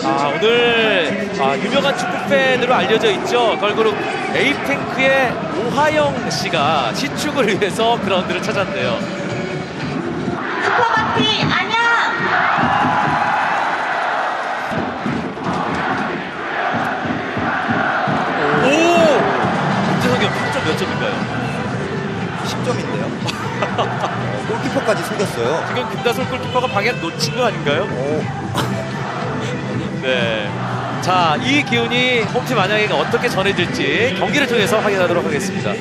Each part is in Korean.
오늘 유명한 축구 팬으로 알려져 있죠. 걸그룹 에이핑크의 오하영 씨가 시축을 위해서 그라운드를 찾았네요. 슈퍼마티 안녕. 김재석이 형 평점 몇 점인가요? 10점인데요. 골키퍼까지 숨겼어요. 지금 김다솔 골키퍼가 방향 놓친 거 아닌가요? 네. 자, 이 기운이 홈팀 안양에게 어떻게 전해질지 경기를 통해서 확인하도록 하겠습니다.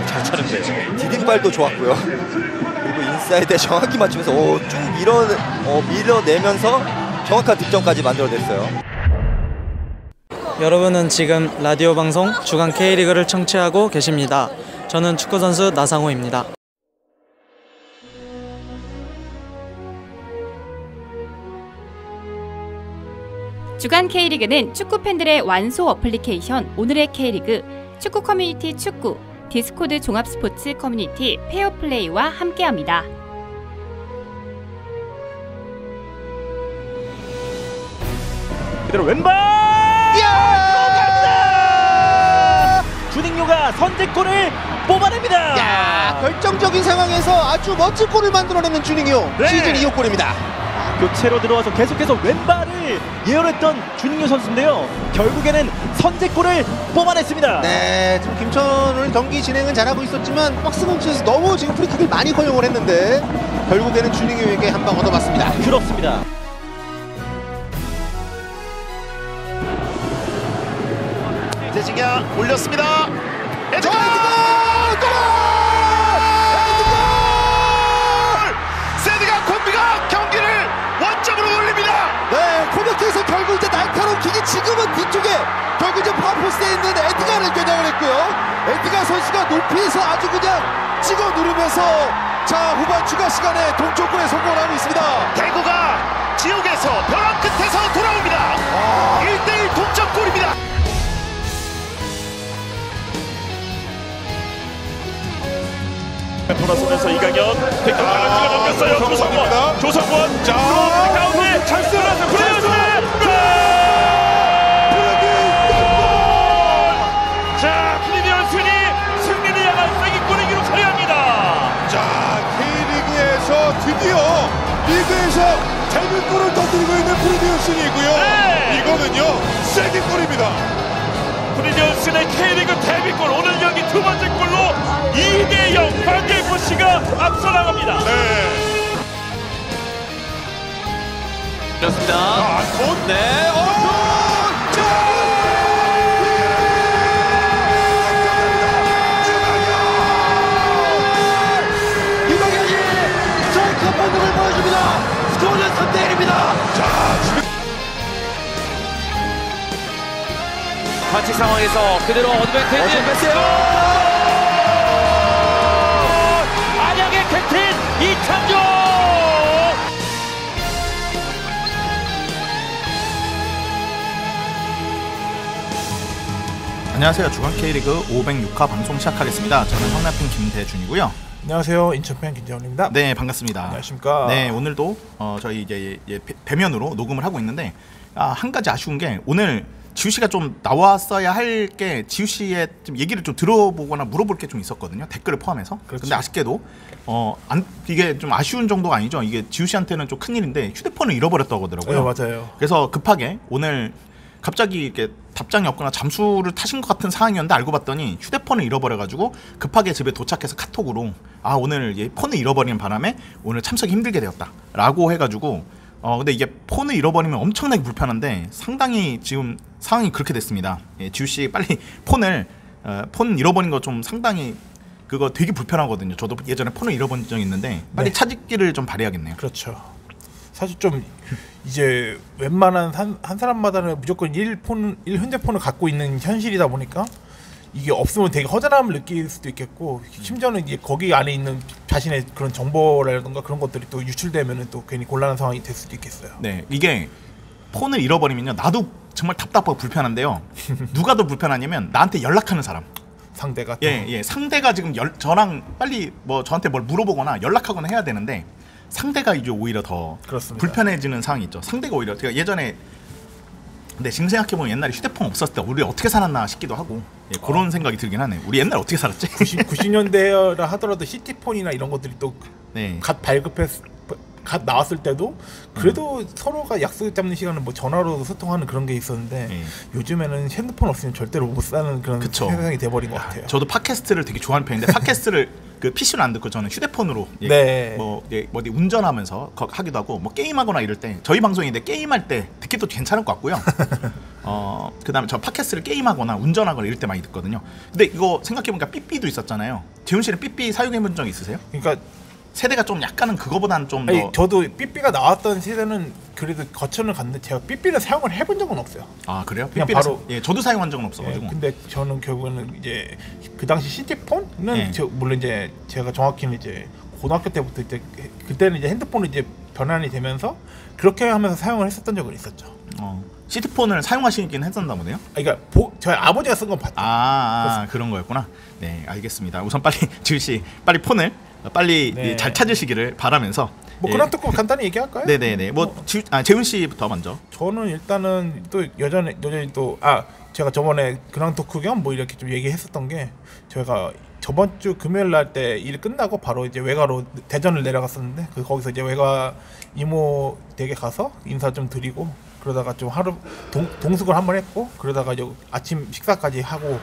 잘 차는데요. 디딤발도 좋았고요. 그리고 인사이드에 정확히 맞추면서 쭉 밀어내면서 정확한 득점까지 만들어냈어요. 여러분은 지금 라디오 방송 주간 K리그를 청취하고 계십니다. 저는 축구선수 나상호입니다. 주간 K리그는 축구 팬들의 완소 어플리케이션 오늘의 K리그, 축구 커뮤니티 축구, 디스코드 종합 스포츠 커뮤니티 페어플레이와 함께합니다. 그대로 왼발! 주닝요가 선제골을 뽑아냅니다. 야, 결정적인 상황에서 아주 멋진 골을 만들어내는 주닝요. 네. 시즌 2호 골입니다. 교체로 들어와서 계속해서 왼발을 예언했던 주닝요 선수인데요. 결국에는 선제골을 뽑아냈습니다. 네, 지금 김천 경기 진행은 잘하고 있었지만 박스 근처에서 너무 지금 프리킥을 많이 허용을 했는데 결국에는 주닝요에게 한 방 얻어맞습니다. 그렇습니다. 이재징야 올렸습니다. 에드가! 골! 세드가 콤비가 경기를 원점으로 올립니다. 네, 코너킥에서 결국 이제 날카로운 킥이 지금은 뒤쪽에 결국 이제 파포스에 있는 에드가를 겨냥을 했고요. 에드가 선수가 높이에서 아주 그냥 찍어 누르면서 자, 후반 추가 시간에 동점골에 성공하고 있습니다. 대구가 지옥에서 벼랑 끝에서 돌아옵니다. 1대1 동점골입니다. 돌아서면서 이강현 백도 발란지가 넘겼어요. 조성권 자 가운데 찬스 브레이즈 자 프리미엄순이 승리를 향한 세기골을 기록하려 합니다. 자, K리그에서 드디어 리그에서 데뷔골을 터뜨리고 있는 프리미엄순이고요. 네. 이거는요 세기골입니다. 프리미엄순의 K리그 데뷔골, 오늘 경기 두 번째 골로 2대0 광개FC가 앞서 나갑니다. 네. 그렇습니다. 안톤. 네. 이동현이 스트라이커 본능을 보여줍니다. 스코어는 3대1입니다. 자, 지금 반칙 상황에서 그대로 어드밴티지. 안양의 캡틴 이창조. 안녕하세요. 주간 K리그 506화 방송 시작하겠습니다. 저는 성남팬 김대준이고요. 안녕하세요. 인천팬 김재원입니다. 네, 반갑습니다. 안녕하십니까. 네, 오늘도 저희 이제 대면으로 녹음을 하고 있는데 한 가지 아쉬운 게 오늘 지우 씨가 좀 나왔어야 할 게 지우 씨의 좀 얘기를 좀 들어보거나 물어볼 게 좀 있었거든요. 댓글을 포함해서. 그렇죠. 근데 아쉽게도 이게 좀 아쉬운 정도가 아니죠. 이게 지우 씨한테는 좀 큰일인데 휴대폰을 잃어버렸다고 하더라고요. 네, 맞아요. 그래서 급하게 오늘 갑자기 이렇게 답장이 없거나 잠수를 타신 것 같은 상황이었는데 알고 봤더니 휴대폰을 잃어버려가지고 급하게 집에 도착해서 카톡으로 오늘 폰을 잃어버리는 바람에 오늘 참석이 힘들게 되었다라고 해가지고 근데 이게 폰을 잃어버리면 엄청나게 불편한데 상당히 지금 상황이 그렇게 됐습니다. 지우 씨 빨리 폰 잃어버린 거 좀 상당히 그거 되게 불편하거든요. 저도 예전에 폰을 잃어버린 적이 있는데 빨리 찾기를 좀 바라야겠네요. 그렇죠. 사실 좀 이제 웬만한 한 사람마다는 무조건 1 휴대폰을 갖고 있는 현실이다 보니까 이게 없으면 되게 허전함을 느낄 수도 있겠고 심지어는 이제 거기 안에 있는 자신의 그런 정보라든가 그런 것들이 또 유출되면은 또 괜히 곤란한 상황이 될 수도 있겠어요. 네, 이게 폰을 잃어버리면요 나도 정말 답답하고 불편한데요. 누가 더 불편하냐면 나한테 연락하는 사람. 상대가 상대가 지금 저랑 빨리 저한테 뭘 물어보거나 연락하거나 해야 되는데 상대가 이제 오히려 더 그렇습니다. 불편해지는 상황이 있죠. 상대가 오히려 제가 예전에 근데 지금 생각해보면 옛날에 휴대폰 없었을 때 우리 어떻게 살았나 싶기도 하고 그런 생각이 들긴 하네요. 우리 옛날에 어떻게 살았지? 90년대라 하더라도 시티폰이나 이런 것들이 또 네. 갓 나왔을 때도 그래도 서로가 약속 잡는 시간은 뭐 전화로 소통하는 그런 게 있었는데 요즘에는 핸드폰 없으면 절대로 못 사는 그런 그쵸. 세상이 돼버린 것 같아요. 저도 팟캐스트를 되게 좋아하는 편인데 팟캐스트를 그 PC로 안 듣고 저는 휴대폰으로 네. 뭐 어디 운전하면서 하기도 하고 뭐 게임하거나 이럴 때 저희 방송인데 게임할 때 듣기도 괜찮을 것 같고요. 그다음에 저 팟캐스트를 게임하거나 운전하거나 이럴 때 많이 듣거든요. 근데 이거 생각해보니까 삐삐도 있었잖아요. 재훈 씨는 삐삐 사용해본 적 있으세요? 그러니까 세대가 좀 약간은 그거보다는 좀 더. 저도 삐삐가 나왔던 시대는 그래도 거천을 갔는데 제가 삐삐를 사용을 해본 적은 없어요. 아 그래요? 그냥 삐삐를 바로 예, 저도 사용한 적은 없어가지고. 근데 저는 결국에는 이제 그 당시 시티폰은 물론 이제 제가 정확히는 이제 고등학교 때부터 이제 그때는 이제 핸드폰이 이제 변환이 되면서 그렇게 하면서 사용을 했었던 적은 있었죠. 시티폰을 사용하시긴 했었나 보네요. 그러니까 저희 아버지가 쓴 건 봤죠. 그런 거였구나. 네, 알겠습니다. 우선 빨리 지우 씨 빨리 폰을 빨리 잘 찾으시기를 바라면서. 뭐 그런 토크 간단히 얘기할까요? 네네네. 재훈 씨부터 먼저. 저는 일단은 또 여전히 또 제가 저번에 근황 토크 겸 뭐 이렇게 좀 얘기했었던 게 제가 저번 주 금요일 날 때 일 끝나고 바로 이제 외가로 대전을 내려갔었는데 거기서 이제 외가 이모 댁에 가서 인사 좀 드리고 그러다가 좀 하루 동숙을 한번 했고 그러다가 아침 식사까지 하고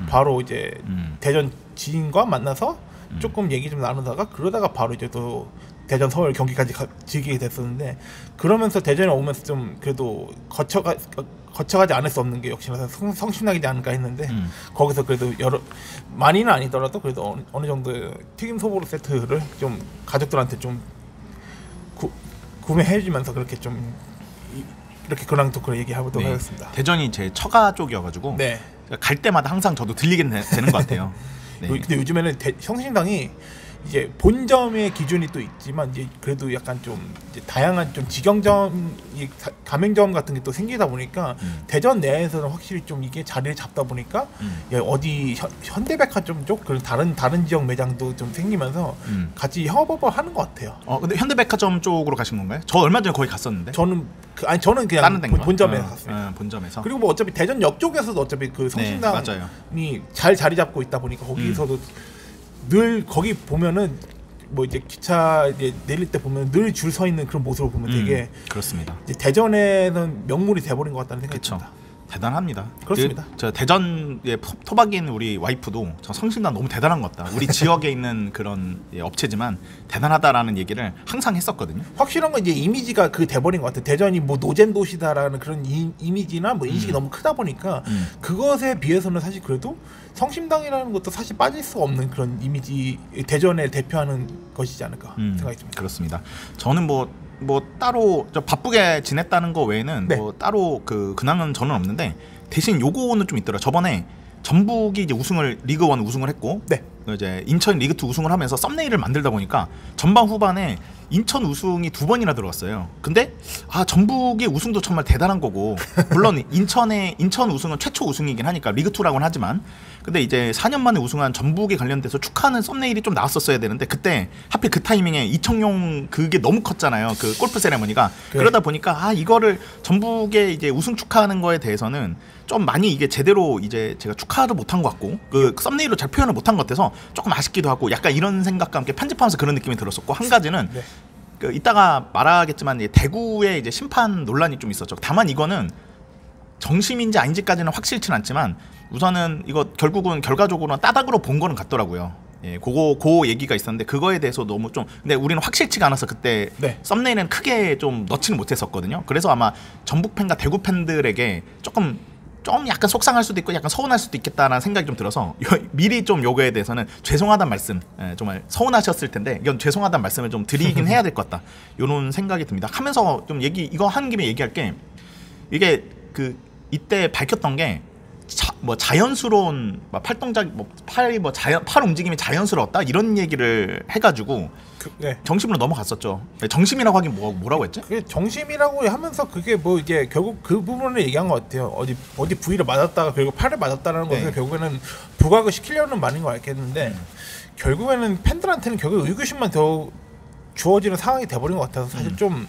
바로 이제 대전 지인과 만나서 조금 얘기 좀 나누다가 그러다가 바로 이제 또 대전 서울 경기까지 지게 됐었는데 그러면서 대전에 오면서 좀 그래도 거쳐가지 않을 수 없는 게 역시나 성심당이지 않을까 했는데 거기서 그래도 많이는 아니더라도 그래도 어느 정도 튀김 소보로 세트를 좀 가족들한테 좀 구매해주면서 그렇게 좀 이렇게 근황 토크를 얘기해보도록 하겠습니다. 대전이 제 처가 쪽이어가지고 갈 때마다 항상 저도 들리게 되는 것 같아요. 근데 요즘에는 성심당이 이제 본점의 기준이 또 있지만 이제 그래도 약간 좀 이제 다양한 좀 직영점, 가맹점 같은 게 또 생기다 보니까 대전 내에서는 확실히 좀 이게 자리를 잡다 보니까 어디 현대백화점 쪽 그런 다른 지역 매장도 좀 생기면서 같이 협업을 하는 것 같아요. 근데 현대백화점 쪽으로 가신 건가요? 저 얼마 전에 거기 갔었는데. 저는 그냥 본점에 갔어요. 본점에서. 그리고 뭐 어차피 대전역 쪽에서도 어차피 그 성심당이 잘 자리 잡고 있다 보니까 거기서도 늘 거기 보면은 뭐 이제 기차 이제 내릴 때 보면 늘 줄 서 있는 그런 모습을 보면 되게 그렇습니다. 이제 대전에는 명물이 돼버린 것 같다는 생각이 듭니다. 대단합니다. 그렇습니다. 저 대전에 토박이인 우리 와이프도 저 성심당 너무 대단한 것 같다. 우리 지역에 있는 그런 업체지만 대단하다라는 얘기를 항상 했었거든요. 확실한 건 이제 이미지가 돼버린 것 같아요. 대전이 뭐 노잼 도시다라는 그런 이미지나 뭐 인식이 너무 크다 보니까 그것에 비해서는 사실 그래도 성심당이라는 것도 사실 빠질 수 없는 그런 이미지 대전을 대표하는 것이지 않을까 생각이 듭니다. 그렇습니다. 저는 뭐 따로 바쁘게 지냈다는 거 외에는 뭐 따로 근황은 저는 없는데 대신 요거는 좀 있더라. 저번에 전북이 이제 리그 1 우승을 했고 이제 인천 리그 2 우승을 하면서 썸네일을 만들다 보니까 전반 후반에 인천 우승이 2번이나 들어갔어요. 근데 전북의 우승도 정말 대단한 거고 물론 인천 우승은 최초 우승이긴 하니까 리그 2라고는 하지만 근데 이제 4년 만에 우승한 전북에 관련돼서 축하하는 썸네일이 좀 나왔었어야 되는데 그때 하필 그 타이밍에 이청용 그게 너무 컸잖아요. 그 골프 세레머니가. 그러다 보니까 이거를 전북의 이제 우승 축하하는 거에 대해서는 좀 많이 이게 제대로 이제 제가 축하도 못한 것 같고 그 썸네일로 잘 표현을 못한 것 같아서 조금 아쉽기도 하고 약간 이런 생각과 함께 편집하면서 그런 느낌이 들었었고 한 가지는 이따가 말하겠지만 대구의 이제 심판 논란이 좀 있었죠. 다만 이거는 정심인지 아닌지까지는 확실치는 않지만 우선은 이거 결국은 결과적으로는 따닥으로 본 거는 같더라고요. 그 얘기가 있었는데 그거에 대해서 너무 좀 근데 우리는 확실치가 않아서 그때 썸네일은 크게 좀 넣지는 못했었거든요. 그래서 아마 전북 팬과 대구 팬들에게 좀 약간 속상할 수도 있고 약간 서운할 수도 있겠다라는 생각이 좀 들어서 미리 좀 요거에 대해서는 죄송하다는 말씀 정말 서운하셨을 텐데 이건 죄송하다는 말씀을 좀 드리긴 해야 될 것 같다 요런 생각이 듭니다. 하면서 좀 이거 하는 김에 얘기할 게 이게 이때 밝혔던 게 자연스러운 팔동작 팔 움직임이 자연스러웠다 이런 얘기를 해가지고 정심으로 넘어갔었죠. 정심이라고 하긴 뭐라고 했지? 그게 정심이라고 하면서 그게 뭐 이제 결국 그 부분을 얘기한 것 같아요. 어디 부위를 맞았다가 결국 팔을 맞았다라는 것을 결국에는 부각을 시키려는 말인 거 알겠는데 결국에는 팬들한테는 결국 의구심만 더 주어지는 상황이 돼버린 것 같아서 사실 좀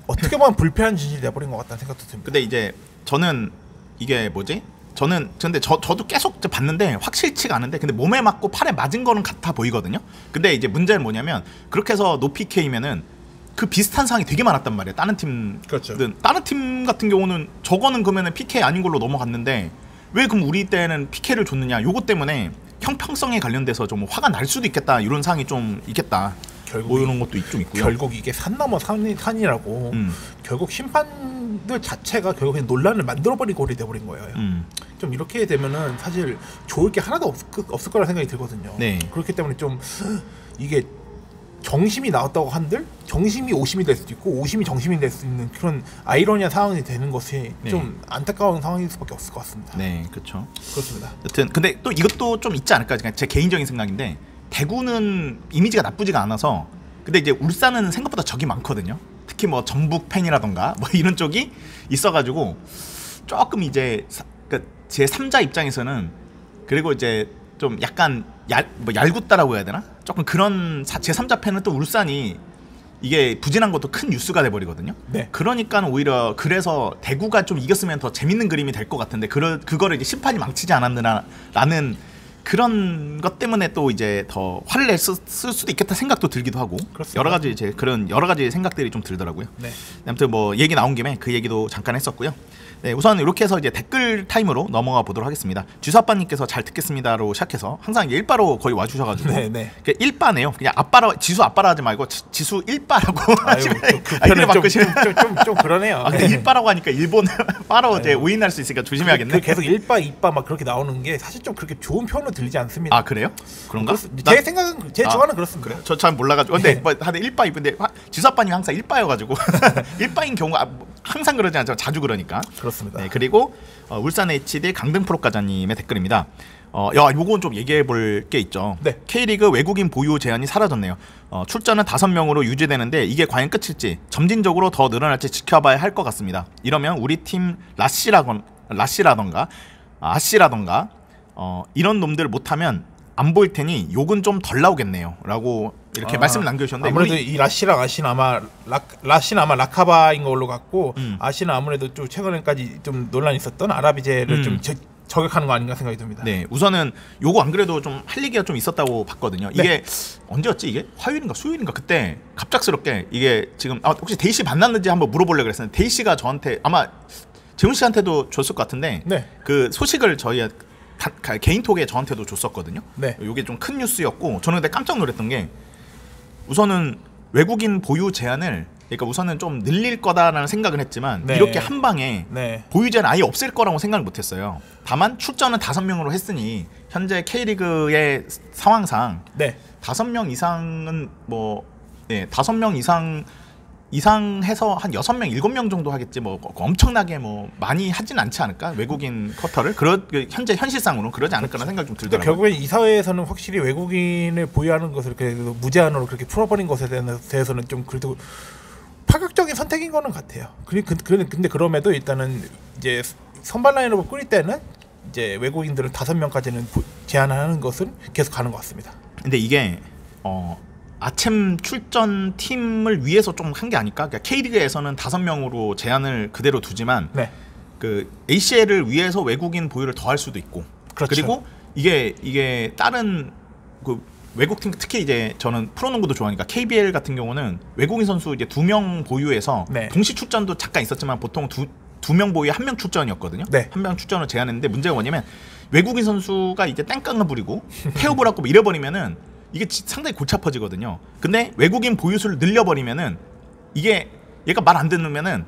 어떻게 보면 불쾌한 진실이 돼버린 것 같다는 생각도 듭니다. 근데 이제 저는 이게 뭐지? 저는 근데 저도 계속 봤는데 확실치가 않은데 근데 몸에 맞고 팔에 맞은 거는 같아 보이거든요. 근데 이제 문제는 뭐냐면 그렇게 해서 높이 K면은 그 비슷한 상황이 되게 많았단 말이에요. 다른 팀, 그렇죠. 다른 팀 같은 경우는 저거는 그러면은 PK 아닌 걸로 넘어갔는데 왜 그럼 우리 때는 PK를 줬느냐? 요거 때문에 형평성에 관련돼서 좀 화가 날 수도 있겠다. 이런 상황이 좀 있겠다. 결국 뭐 이런 것도 좀 있고요. 결국 이게 산 넘어 산이라고 결국 심판들 자체가 결국엔 논란을 만들어버리고 오래 돼버린 거예요. 좀 이렇게 되면은 사실 좋을 게 하나도 없을 거라 생각이 들거든요. 네. 그렇기 때문에 좀 이게 정심이 나왔다고 한들 정심이 오심이 될 수도 있고 오심이 정심이 될 수 있는 그런 아이러니한 상황이 되는 것이 네. 좀 안타까운 상황일 수밖에 없을 것 같습니다. 네, 그렇죠. 그렇습니다. 여튼 근데 또 이것도 좀 있지 않을까? 그냥 제 개인적인 생각인데 대구는 이미지가 나쁘지가 않아서 근데 이제 울산은 생각보다 적이 많거든요. 특히 뭐 전북 팬이라던가 뭐 이런 쪽이 있어가지고 조금 이제 그러니까 제 3자 입장에서는 그리고 이제 좀 약간 얄궂다라고 해야 되나? 조금 그런 제 3자 팬은 또 울산이 이게 부진한 것도 큰 뉴스가 돼버리거든요. 네. 그러니까 오히려 그래서 대구가 좀 이겼으면 더 재밌는 그림이 될 것 같은데 그거를 이제 심판이 망치지 않았느냐라는 그런 것 때문에 또 이제 더 화를 쓸 수도 있겠다 생각도 들기도 하고 그렇습니다. 여러 가지 이제 그런 여러 가지 생각들이 좀 들더라고요. 네. 아무튼 뭐 얘기 나온 김에 그 얘기도 잠깐 했었고요. 네, 우선 이렇게 해서 이제 댓글 타임으로 넘어가 보도록 하겠습니다. 주사빠님께서 잘 듣겠습니다로 시작해서 항상 일바로 거의 와주셔가지고 네. 일바네요. 그냥 아빠라 지수 아빠라 하지 말고 지수 일바라고 하시면 그 편은 좀 그러네요. 아, 근데 일바라고 하니까 일본 바로 이제 오인할 수 있으니까 조심해야겠네. 계속 일바 이바 막 그렇게 나오는 게 사실 좀 그렇게 좋은 표현으로 들리지 않습니다. 아 그래요? 그런가? 제 생각은 제 주관은 그렇습니다. 그래요? 저 잘 몰라가지고 근데 뭐 다들 일바 이쁜데 지수아빠님 항상 일바여가지고 일바인 경우가 항상 그러지 않지만 자주 그러니까. 그렇습니다. 네, 그리고 울산 HD 강등프로과자님의 댓글입니다. 야, 요건 좀 얘기해 볼 게 있죠. 네. K리그 외국인 보유 제한이 사라졌네요. 출전은 5명으로 유지되는데 이게 과연 끝일지 점진적으로 더 늘어날지 지켜봐야 할 것 같습니다. 이러면 우리 팀 라시라던가 아씨라던가 이런 놈들 못하면 안 보일 테니 욕은 좀 덜 나오겠네요. 라고 이렇게 말씀을 남겨주셨는데 아무래도 이 라시랑 아시는 아마 라시는 아마 라카바인 걸로 같고 아시는 아무래도 좀 최근에까지 좀 논란이 있었던 아라비제를 좀 저격하는 거 아닌가 생각이 듭니다. 네, 우선은 요거 안 그래도 좀 할 얘기가 좀 있었다고 봤거든요. 이게 네. 언제였지? 이게 화요일인가 수요일인가 그때 갑작스럽게 이게 지금 혹시 데이 씨 만났는지 한번 물어보려고 그랬었는데 데이 씨가 저한테 아마 재훈 씨한테도 줬을 것 같은데 네. 그 소식을 저희 개인톡에 저한테도 줬었거든요. 네. 요게 좀 큰 뉴스였고 저는 근데 깜짝 놀랐던 게 우선은 외국인 보유 제한을 그러니까 우선은 좀 늘릴 거다라는 생각은 했지만 네. 이렇게 한 방에 네. 보유 제한 아예 없앨 거라고 생각을 못했어요. 다만 출전은 5명으로 했으니 현재 K리그의 상황상 네. 5명 이상은 뭐 5명 이상 해서 한 6명, 7명 정도 하겠지 뭐 엄청나게 뭐 많이 하진 않지 않을까? 외국인 쿼터를 현재 현실상으로는 그러지 않을까라는 생각이 좀 들더라고요. 결국엔 이 사회에서는 확실히 외국인을 보유하는 것을 이렇게 무제한으로 그렇게 풀어버린 것에 대해서는 좀 그래도 파격적인 선택인 거는 같아요. 근데 그럼에도 일단은 이제 선발 라인업을 꾸릴 때는 이제 외국인들은 5명까지는 제한하는 것은 계속 가는 것 같습니다. 근데 이게 아챔 출전 팀을 위해서 좀 한 게 아닐까? 그러니까 K리그에서는 5명으로 제한을 그대로 두지만 네. 그 ACL을 위해서 외국인 보유를 더 할 수도 있고 그렇죠. 그리고 이게 다른 그 외국 팀 특히 이제 저는 프로농구도 좋아하니까 KBL 같은 경우는 외국인 선수 이제 2명 보유해서 네. 동시 출전도 잠깐 있었지만 보통 2명 보유에 1명 출전이었거든요. 네. 1명 출전을 제한했는데 문제가 뭐냐면 외국인 선수가 이제 땡깡을 부리고 태업을 하고 잃어버리면은 이게 상당히 골치 아파지거든요. 근데 외국인 보유수를 늘려버리면은 이게 얘가 말 안 듣으면은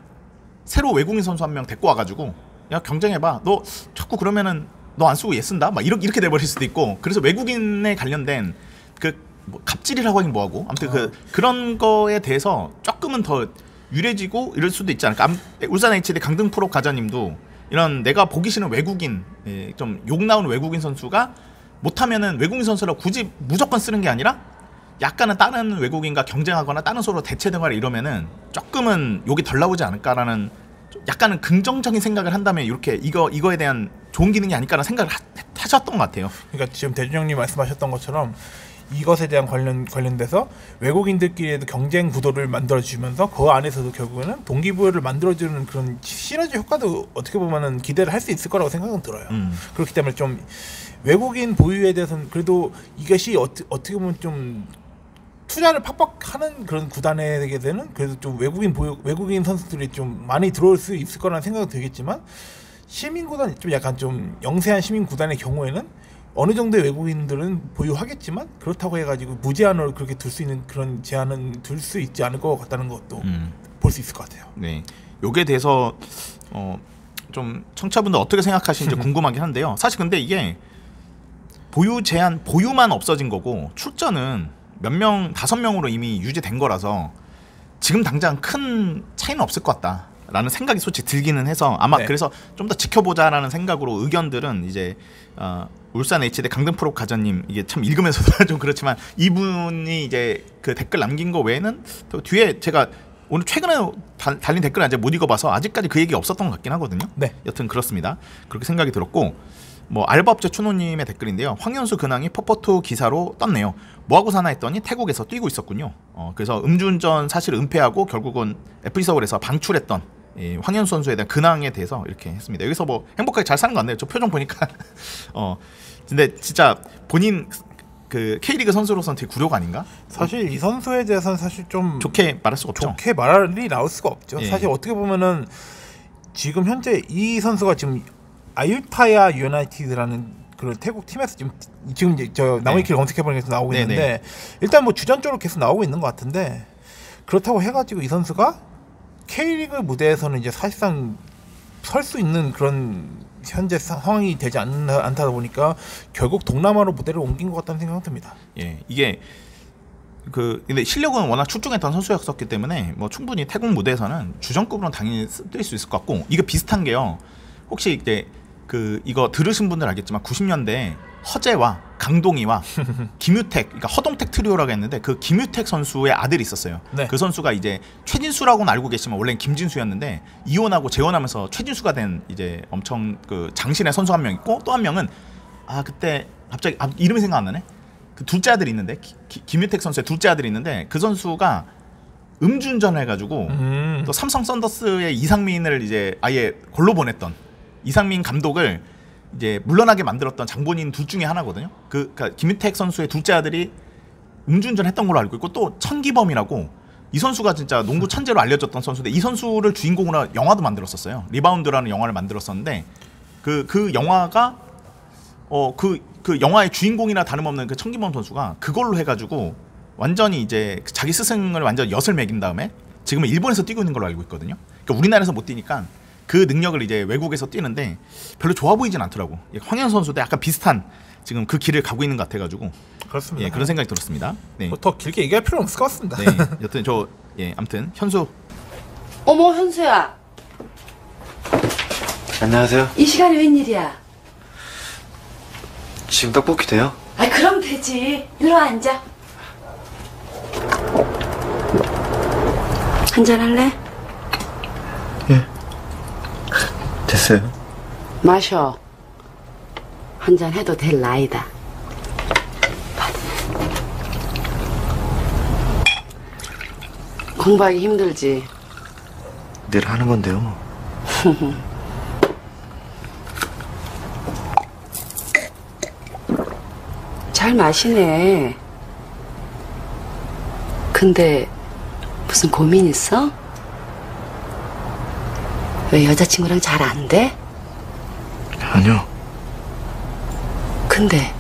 새로 외국인 선수 1명 데리고 와가지고 야 경쟁해봐. 너 자꾸 그러면은 너 안 쓰고 얘 쓴다. 막 이렇게 돼버릴 수도 있고. 그래서 외국인에 관련된 뭐 갑질이라고 하긴 뭐하고 아무튼 그런 거에 대해서 조금은 더 유례지고 이럴 수도 있지 않을까. 울산 HD 강등 프로 가자님도 이런 내가 보기 싫은 외국인 좀 욕 나오는 외국인 선수가 못하면은 외국인 선수를 굳이 무조건 쓰는 게 아니라 약간은 다른 외국인과 경쟁하거나 다른 서로 대체되거나 이러면은 조금은 욕이 덜 나오지 않을까라는 약간은 긍정적인 생각을 한다면 이렇게 이거에 대한 좋은 기능이 아닐까라는 생각을 하셨던 것 같아요. 그러니까 지금 대준 형님 말씀하셨던 것처럼 이것에 대한 관련돼서 외국인들끼리에도 경쟁 구도를 만들어주면서 그 안에서도 결국에는 동기부여를 만들어주는 그런 시너지 효과도 어떻게 보면은 기대를 할 수 있을 거라고 생각은 들어요. 그렇기 때문에 좀 외국인 보유에 대해서는 그래도 이것이 어떻게 보면 좀 투자를 팍팍 하는 그런 구단에 되는 그래도 좀 외국인 선수들이 좀 많이 들어올 수 있을 거라는 생각은 들겠지만 시민 구단 좀 약간 좀 영세한 시민 구단의 경우에는 어느 정도의 외국인들은 보유하겠지만 그렇다고 해가지고 무제한으로 그렇게 둘 수 있는 그런 제한은 둘 수 있지 않을 것 같다는 것도 볼 수 있을 것 같아요. 네, 요게 대해서 좀 청취자분들 어떻게 생각하시는지 궁금하긴 한데요. 사실 근데 이게 보유 제한 보유만 없어진 거고 출전은 몇 명 5명으로 이미 유지된 거라서 지금 당장 큰 차이는 없을 것 같다라는 생각이 솔직히 들기는 해서 아마 네. 그래서 좀 더 지켜보자라는 생각으로 의견들은 이제 울산 HD 강등 프로 가전님 이게 참 읽으면서도 좀 그렇지만 이분이 이제 그 댓글 남긴 거 외에는 또 뒤에 제가 오늘 최근에 달린 댓글을 아직 못 읽어봐서 아직까지 그 얘기 없었던 것 같긴 하거든요. 네. 여튼 그렇습니다. 그렇게 생각이 들었고 뭐 알바업체 추노님의 댓글인데요. 황현수 근황이 퍼포트 기사로 떴네요. 뭐하고 사나 했더니 태국에서 뛰고 있었군요. 그래서 음주운전 사실 은폐하고 결국은 FC 서울에서 방출했던 황현수 선수에 대한 근황에 대해서 이렇게 했습니다. 여기서 뭐 행복하게 잘 사는 것 같네요. 저 표정 보니까 근데 진짜 본인 그 K리그 선수로서는 되게 굴욕 아닌가? 사실 이 선수에 대해서는 사실 좀 좋게 말할 수가 없죠. 좋게 말이 나올 수가 없죠. 예. 사실 어떻게 보면은 지금 현재 이 선수가 지금 아유타야 유나이티드라는 그 태국 팀에서 지금 이제 저 나무위키를 검색해보니까 나오고 네네. 있는데 일단 뭐 주전적으로 계속 나오고 있는 것 같은데 그렇다고 해가지고 이 선수가 K리그 무대에서는 이제 사실상 설 수 있는 그런 현재 상황이 되지 않다 보니까 결국 동남아로 무대를 옮긴 것 같다는 생각이 듭니다. 예, 이게 근데 실력은 워낙 출중했던 선수였었기 때문에 뭐 충분히 태국 무대에서는 주전급으로는 당연히 뛸 수 있을 것 같고 이게 비슷한 게요. 혹시 이제 이거 들으신 분들 알겠지만 90년대 허재와 강동희와 김유택, 그러니까 허동택 트리오라고 했는데 그 김유택 선수의 아들이 있었어요. 네. 그 선수가 이제 최진수라고는 알고 계시면 원래는 김진수였는데 이혼하고 재혼하면서 최진수가 된 이제 엄청 그 장신의 선수 한 명 있고 또 한 명은 그때 갑자기 이름이 생각 안 나네. 그 둘째 아들이 있는데 김유택 선수의 둘째 아들이 있는데 그 선수가 음주운전을 해가지고 또 삼성 썬더스의 이상민을 이제 아예 골로 보냈던 이상민 감독을 이제 물러나게 만들었던 장본인 둘 중에 하나거든요. 그러니까 김유택 선수의 둘째 아들이 음주운전 했던 걸로 알고 있고 또 천기범이라고 이 선수가 진짜 농구 천재로 알려졌던 선수인데 이 선수를 주인공으로 영화도 만들었었어요. 리바운드라는 영화를 만들었었는데 그 영화가 그 영화의 주인공이나 다름없는 그 천기범 선수가 그걸로 해가지고 완전히 이제 자기 스승을 완전 엿을 매긴 다음에 지금은 일본에서 뛰고 있는 걸로 알고 있거든요. 그러니까 우리나라에서 못 뛰니까 그 능력을 이제 외국에서 뛰는데 별로 좋아 보이진 않더라고. 황현 선수도 약간 비슷한 지금 그 길을 가고 있는 것 같아가지고 그렇습니다. 예, 그런 생각이 들었습니다. 네. 뭐 더 길게 얘기할 필요는 없을 것 같습니다. 네. 여튼 아무튼 현수. 어머 현수야. 안녕하세요. 이 시간에 웬일이야? 지금 떡볶이 돼요? 그럼 되지. 일로 앉아. 한잔 할래? 예. 됐어요. 마셔. 한잔 해도 될 나이다. 받아. 공부하기 힘들지? 늘 하는 건데요 뭐. 잘 마시네. 근데 무슨 고민 있어? 왜 여자친구랑 잘 안 돼? 아니요. 근데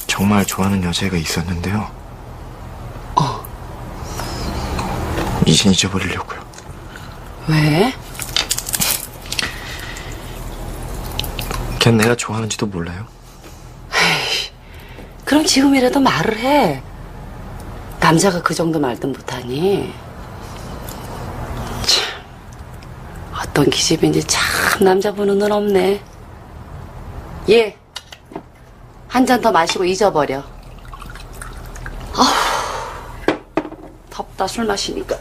정말 좋아하는 여자애가 있었는데요. 이젠 잊어버리려고요. 왜? 걔는 내가 좋아하는지도 몰라요. 그럼 지금이라도 말을 해. 남자가 그 정도 말도 못하니. 참, 어떤 기집인지 참 남자 보는 눈 없네. 예, 한 잔 더 마시고 잊어버려. 덥다 술 마시니까.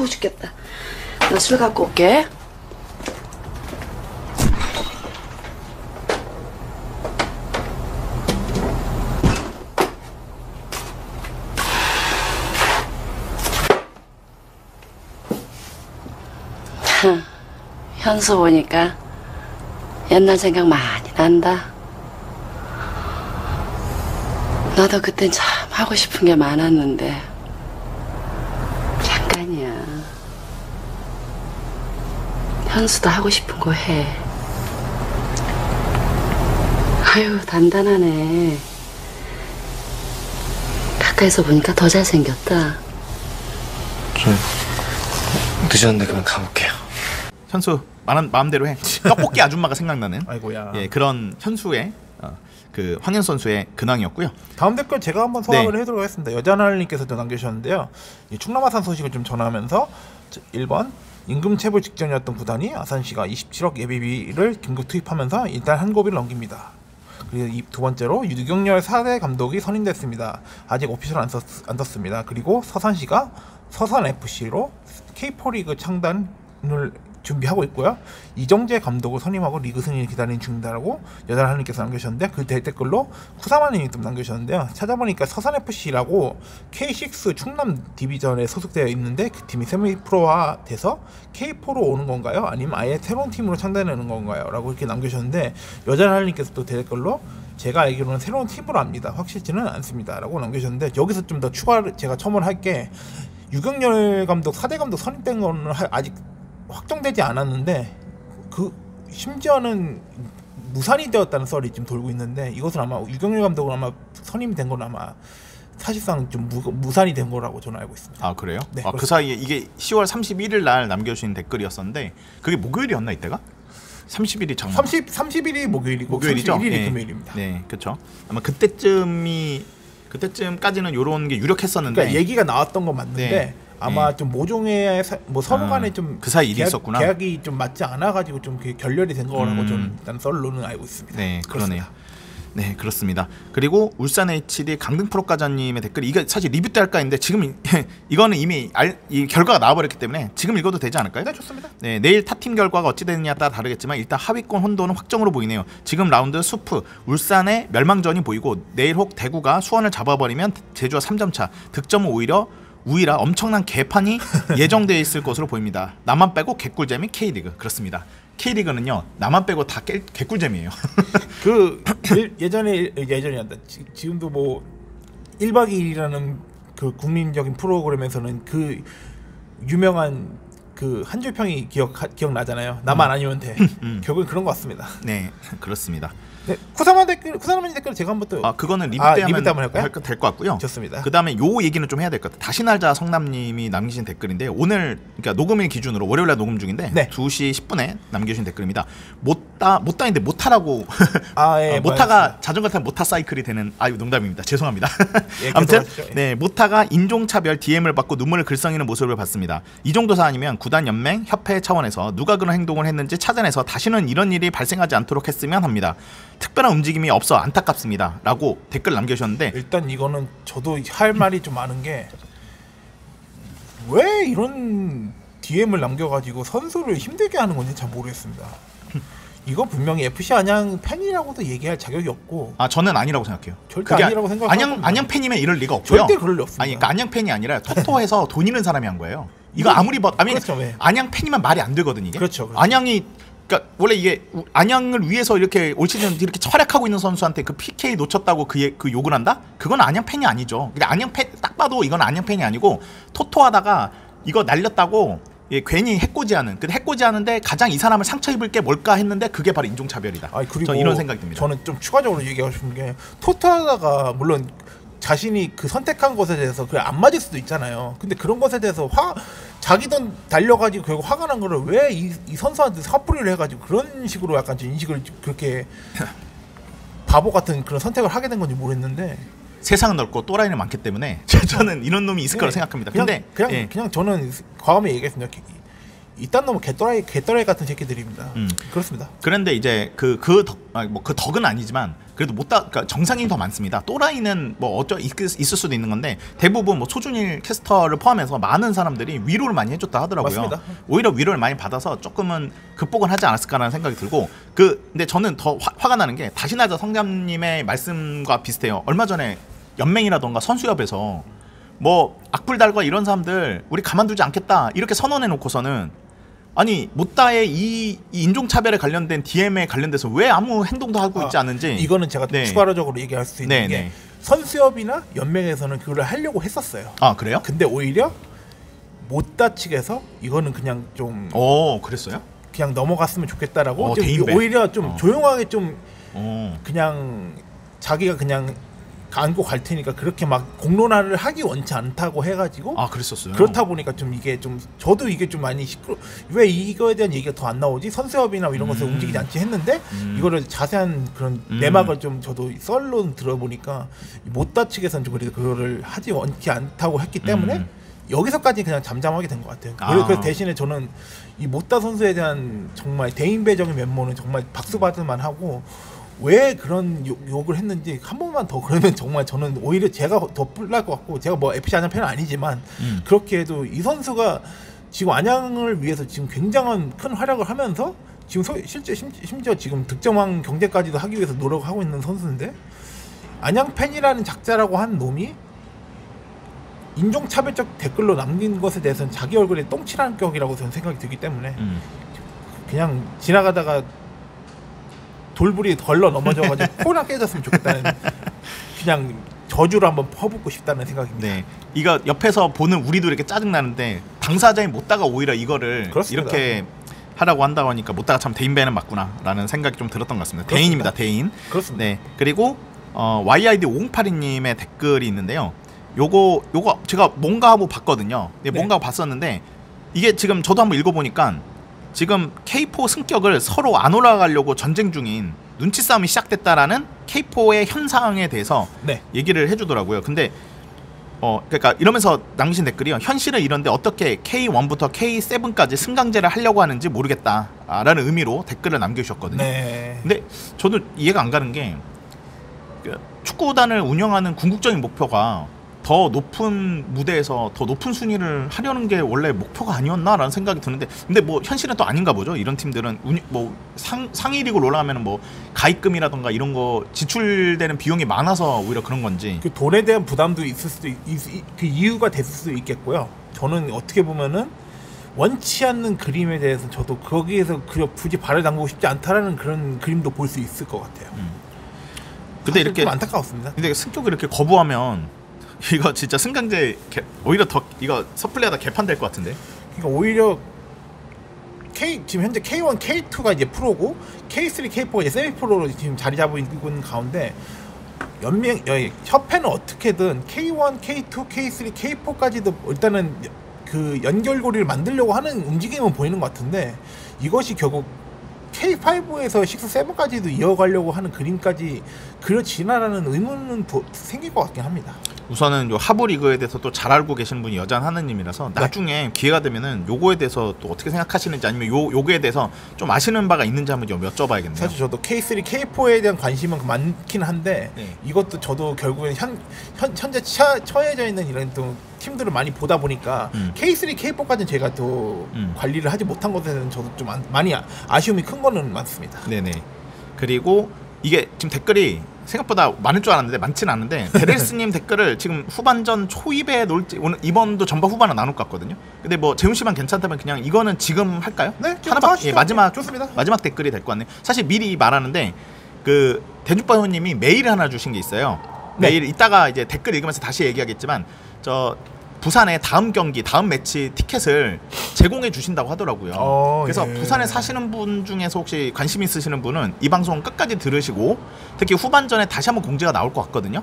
죽겠다. 나 술 갖고 올게. 현수 보니까 옛날 생각 많이 난다. 나도 그땐 참 하고 싶은 게 많았는데 잠깐이야. 현수도 하고 싶은 거 해. 아유, 단단하네. 가까이서 보니까 더 잘생겼다. 좀 늦었는데 그만 가볼게요. 현수 마음대로 해. 떡볶이 아줌마가 생각나는 아이고야. 예, 그런 현수의 그 황현수 선수의 근황이었고요. 다음 댓글 제가 한번 소화를 네. 해드리도록 하겠습니다. 여자날님께서도 남겨주셨는데요. 이 충남 아산 소식을 좀 전하면서 1번 임금 체불 직전이었던 구단이 아산시가 27억 예비비를 긴급 투입하면서 일단 한 고비를 넘깁니다. 그리고 두 번째로 유경열 4대 감독이 선임됐습니다. 아직 오피셜 안 떴습니다. 그리고 서산시가 서산FC로 K4리그 창단을 준비하고 있고요. 이정재 감독을 선임하고 리그 승리를 기다리는 중이다라고 여자하나님께서 남겨주셨는데 그 댓글로 쿠사마님이 또 남겨주셨는데요. 찾아보니까 서산FC라고 K6 충남 디비전에 소속되어 있는데 그 팀이 세미 프로화 돼서 K4로 오는 건가요? 아니면 아예 새로운 팀으로 창단하는 건가요? 라고 이렇게 남겨주셨는데 여자하나님께서 또 댓글로 제가 알기로는 새로운 팀으로 합니다. 확실치는 않습니다. 라고 남겨주셨는데 여기서 좀 더 추가를 제가 첨언을 할게 유경열 감독 4대 감독 선임된 거는 아직 확정되지 않았는데 그 심지어는 무산이 되었다는 썰이 지금 돌고 있는데 이것은 아마 유경열 감독은 아마 선임이 된 건 아마 사실상 좀 무산이 된 거라고 저는 알고 있습니다. 아 그래요? 네, 아, 그 사이에 이게 10월 31일 날 남겨주신 댓글이었었는데 그게 목요일이었나 이때가? 30일이 잠깐 30일이 목요일이고 목요일이죠? 31일이 네. 금요일입니다. 네, 그렇죠. 아마 그때쯤까지는 요런 게 유력했었는데 그러니까 얘기가 나왔던 건 맞는데 네. 아마 네. 좀 모종의 뭐 서로 간에 좀 그 사이 일이 있었구나. 계약이 좀 맞지 않아 가지고 좀 결렬이 된 거라고 저는 일단 썰로는 알고 있습니다. 네, 그렇습니다. 그러네요. 네, 그렇습니다. 그리고 울산 HD 강등프로과장님의 댓글 이게 사실 리뷰 때 할까 했는데 지금 이거는 이미 이 결과가 나와버렸기 때문에 지금 읽어도 되지 않을까요? 네, 좋습니다. 네, 내일 타팀 결과가 어찌 되느냐에 따라 다르겠지만 일단 하위권 혼돈은 확정으로 보이네요. 지금 라운드 수프 울산의 멸망전이 보이고 내일 혹 대구가 수원을 잡아버리면 제주와 3점 차 득점은 오히려 우위라 엄청난 개판이 예정되어 있을 것으로 보입니다. 나만 빼고 개꿀잼이 K리그. 그렇습니다. K리그는요 나만 빼고 다 개꿀잼이에요. 그 예전이란다. 지금도 뭐 1박 2일이라는 그 국민적인 프로그램에서는 그 유명한 그 한 줄 평이 기억나잖아요. 나만 아니면 돼. 결국은 그런 것 같습니다. 네, 그렇습니다. 네, 쿠사마 댓글 제가 한번 또 그거는 리뷰 때 하면 될 것 같고요. 좋습니다. 그 다음에 요 얘기는 좀 해야 될 것 같아요. 다시 날자 성남님이 남기신 댓글인데 오늘 그러니까 녹음일 기준으로 월요일날 녹음 중인데 네. 2시 10분에 남겨주신 댓글입니다. 못다인데 못타라고 예, 못타가 자전거 타면 못타 사이클이 되는 농담입니다. 죄송합니다. 예, 아무튼 예. 네 못타가 인종차별 DM을 받고 눈물을 글썽이는 모습을 봤습니다. 이 정도 사안이면 구단 연맹 협회 차원에서 누가 그런 행동을 했는지 찾아내서 다시는 이런 일이 발생하지 않도록 했으면 합니다. 특별한 움직임이 없어 안타깝습니다. 라고 댓글 남겨주셨는데 일단 이거는 저도 할 말이 좀 많은 게 왜 이런 DM을 남겨가지고 선수를 힘들게 하는 건지 잘 모르겠습니다. 이거 분명히 FC 안양 팬이라고도 얘기할 자격이 없고 저는 아니라고 생각해요. 절대 아니라고 생각하고 안양 팬이면 이럴 리가 없고요. 절대 그럴 리 없습니다. 아니 그러니까 안양 팬이 아니라 토토해서 돈 있는 사람이 한 거예요. 이거 아무리 그렇죠, 왜. 안양 팬이면 말이 안 되거든 이게. 그렇죠. 안양이 그러니까 원래 이게 안양을 위해서 이렇게 올 시즌 이렇게 활약하고 있는 선수한테 그 PK 놓쳤다고 그 욕을 한다? 그건 안양 팬이 아니죠. 그러니까 안양 팬 딱 봐도 이건 안양 팬이 아니고 토토하다가 이거 날렸다고 괜히 해코지하는. 근데 해코지하는데 가장 이 사람을 상처 입을 게 뭘까 했는데 그게 바로 인종차별이다. 그리고 저는 이런 생각이 듭니다. 저는 좀 추가적으로 얘기하고 싶은 게 토토하다가 물론 자신이 그 선택한 것에 대해서 그게 안 맞을 수도 있잖아요. 근데 그런 것에 대해서 자기 돈 달려가지고 결국 화가 난 거를 왜 이 선수한테 사뿌리를 해가지고 그런 식으로 약간 좀 인식을 그렇게 바보 같은 그런 선택을 하게 된 건지 모르겠는데 세상은 넓고 또라이는 많기 때문에 저는 이런 놈이 있을 거라고 생각합니다. 그냥 저는 과감히 얘기했습니다. 이딴 놈은 개또라이 같은 새끼들입니다. 그렇습니다. 그런데 이제 그 덕은 아니지만 그래도 그러니까 정상인이 더 많습니다. 또라이는 뭐 있을 수도 있는 건데 대부분 뭐 소준일 캐스터를 포함해서 많은 사람들이 위로를 많이 해줬다 하더라고요. 맞습니다. 오히려 위로를 많이 받아서 조금은 극복은 하지 않았을까라는 생각이 들고 근데 저는 더 화가 나는 게 다시 나자 성남님의 말씀과 비슷해요. 얼마 전에 연맹이라던가 선수협에서 뭐 악플 달과 이런 사람들 우리 가만두지 않겠다 이렇게 선언해 놓고서는 아니 못다의 이 인종차별에 관련된 DM에 관련돼서 왜 아무 행동도 하고 있지 않은지. 이거는 제가 네. 추가적으로 얘기할 수 있는 네, 게 네. 선수협이나 연맹에서는 그걸 하려고 했었어요. 아 그래요? 근데 오히려 못다 측에서 이거는 그냥 좀 그랬어요? 그냥 넘어갔으면 좋겠다라고 좀 대인배. 오히려 좀 조용하게 좀 어. 그냥 자기가 그냥 안고 갈 테니까 그렇게 막 공론화를 하기 원치 않다고 해가지고 그랬었어요. 그렇다 보니까 좀 이게 좀 저도 이게 좀 많이 왜 이거에 대한 얘기가 더 안 나오지 선수협이나 이런 것을 움직이지 않지 했는데 이거를 자세한 그런 내막을 좀 저도 썰로 들어보니까 못다 측에서는 좀 그래도 그거를 하지 원치 않다고 했기 때문에 여기서까지 그냥 잠잠하게 된 것 같아요. 그래서 대신에 저는 이 못다 선수에 대한 정말 대인배적인 면모는 정말 박수 받을 만하고 왜 그런 욕을 했는지 한 번만 더 그러면 정말 저는 오히려 제가 더 뿔날 것 같고 제가 뭐 FC 안양 팬은 아니지만 그렇게 해도 이 선수가 지금 안양을 위해서 지금 굉장한 큰 활약을 하면서 지금 실제 심지어 지금 득점왕 경쟁까지도 하기 위해서 노력하고 있는 선수인데 안양 팬이라는 작자라고 한 놈이 인종차별적 댓글로 남긴 것에 대해서는 자기 얼굴에 똥칠하는 격이라고 저는 생각이 들기 때문에 그냥 지나가다가 돌불이 걸러 넘어져가지고 코나 깨졌으면 좋겠다는 그냥 저주를 한번 퍼붓고 싶다는 생각입니다. 네, 이거 옆에서 보는 우리도 이렇게 짜증 나는데 당사자인 못다가 오히려 이거를 그렇습니다. 이렇게 하라고 한다고 하니까 못다가 참 대인배는 맞구나라는 생각이 좀 들었던 것 같습니다. 그렇습니다. 대인입니다, 대인. 그렇습니다. 네, 그리고 YID 5082님의 댓글이 있는데요. 요거 제가 뭔가 하고 봤거든요. 네, 뭔가 봤었는데 이게 지금 저도 한번 읽어보니까. 지금 K4 승격을 서로 안 올라가려고 전쟁 중인 눈치 싸움이 시작됐다라는 K4의 현상에 대해서 얘기를 해주더라고요. 근데 그러니까 이러면서 남기신 댓글이요. 현실은 이런데 어떻게 K1부터 K7까지 승강제를 하려고 하는지 모르겠다라는 의미로 댓글을 남겨주셨거든요. 네. 근데 저도 이해가 안 가는 게 축구단을 운영하는 궁극적인 목표가 더 높은 무대에서 더 높은 순위를 하려는 게 원래 목표가 아니었나라는 생각이 드는데 근데 뭐 현실은 또 아닌가 보죠. 이런 팀들은 뭐 상위 리그로 올라가면 뭐 가입금이라던가 이런 거 지출되는 비용이 많아서 오히려 그런 건지 그 돈에 대한 부담도 있을 수도 그 이유가 됐을 수도 있겠고요. 저는 어떻게 보면은 원치 않는 그림에 대해서 저도 거기에서 굳이 발을 담그고 싶지 않다라는 그런 그림도 볼 수 있을 것 같아요. 근데 이렇게 좀 안타까웠습니다. 근데 승격을 이렇게 거부하면 이거 진짜 승강제 오히려 더 이거 섣불리하다 개판될 것 같은데. 그러니까 오히려 지금 현재 K1, K2가 이제 프로고 K3, K4가 이제 세미 프로로 지금 자리 잡고 있는 가운데 협회는 어떻게든 K1, K2, K3, K4까지도 일단은 그 연결고리를 만들려고 하는 움직임은 보이는 것 같은데 이것이 결국 K5에서 6, 7까지도 이어가려고 하는 그림까지 그려지나라는 의문은 생길 것 같긴 합니다. 우선은 요 하부 리그에 대해서 또 잘 알고 계시는 분이 여잔 하느님이라서 나중에 기회가 되면은 요거에 대해서 또 어떻게 생각하시는지 아니면 요거에 대해서 좀 아시는 바가 있는지 한번 좀 여쭤봐야겠네요. 사실 저도 K3, K4에 대한 관심은 많긴 한데 이것도 저도 결국엔 현재 처해져 있는 이런 또 팀들을 많이 보다 보니까 K3, K4까지는 제가 또 관리를 하지 못한 것에 대해서는 저도 좀 많이 아쉬움이 큰 거는 많습니다. 네네. 그리고 이게 지금 댓글이 생각보다 많을 줄 알았는데 많지는 않은데 데레스님 댓글을 지금 후반전 초입에 놓을지 오늘 이번도 전반 후반은 나눌 것 같거든요. 근데 뭐 재훈 씨만 괜찮다면 그냥 이거는 지금 할까요? 네, 하나밖에 마지막 좋습니다. 마지막 댓글이 될 것 같네요. 사실 미리 말하는데 그 대죽바 형님이 메일을 하나 주신 게 있어요. 메일 이따가 이제 댓글 읽으면서 다시 얘기하겠지만 저 부산의 다음 경기, 다음 매치 티켓을 제공해 주신다고 하더라고요. 그래서 부산에 사시는 분 중에서 혹시 관심 있으시는 분은 이 방송 끝까지 들으시고 특히 후반전에 다시 한번 공지가 나올 것 같거든요.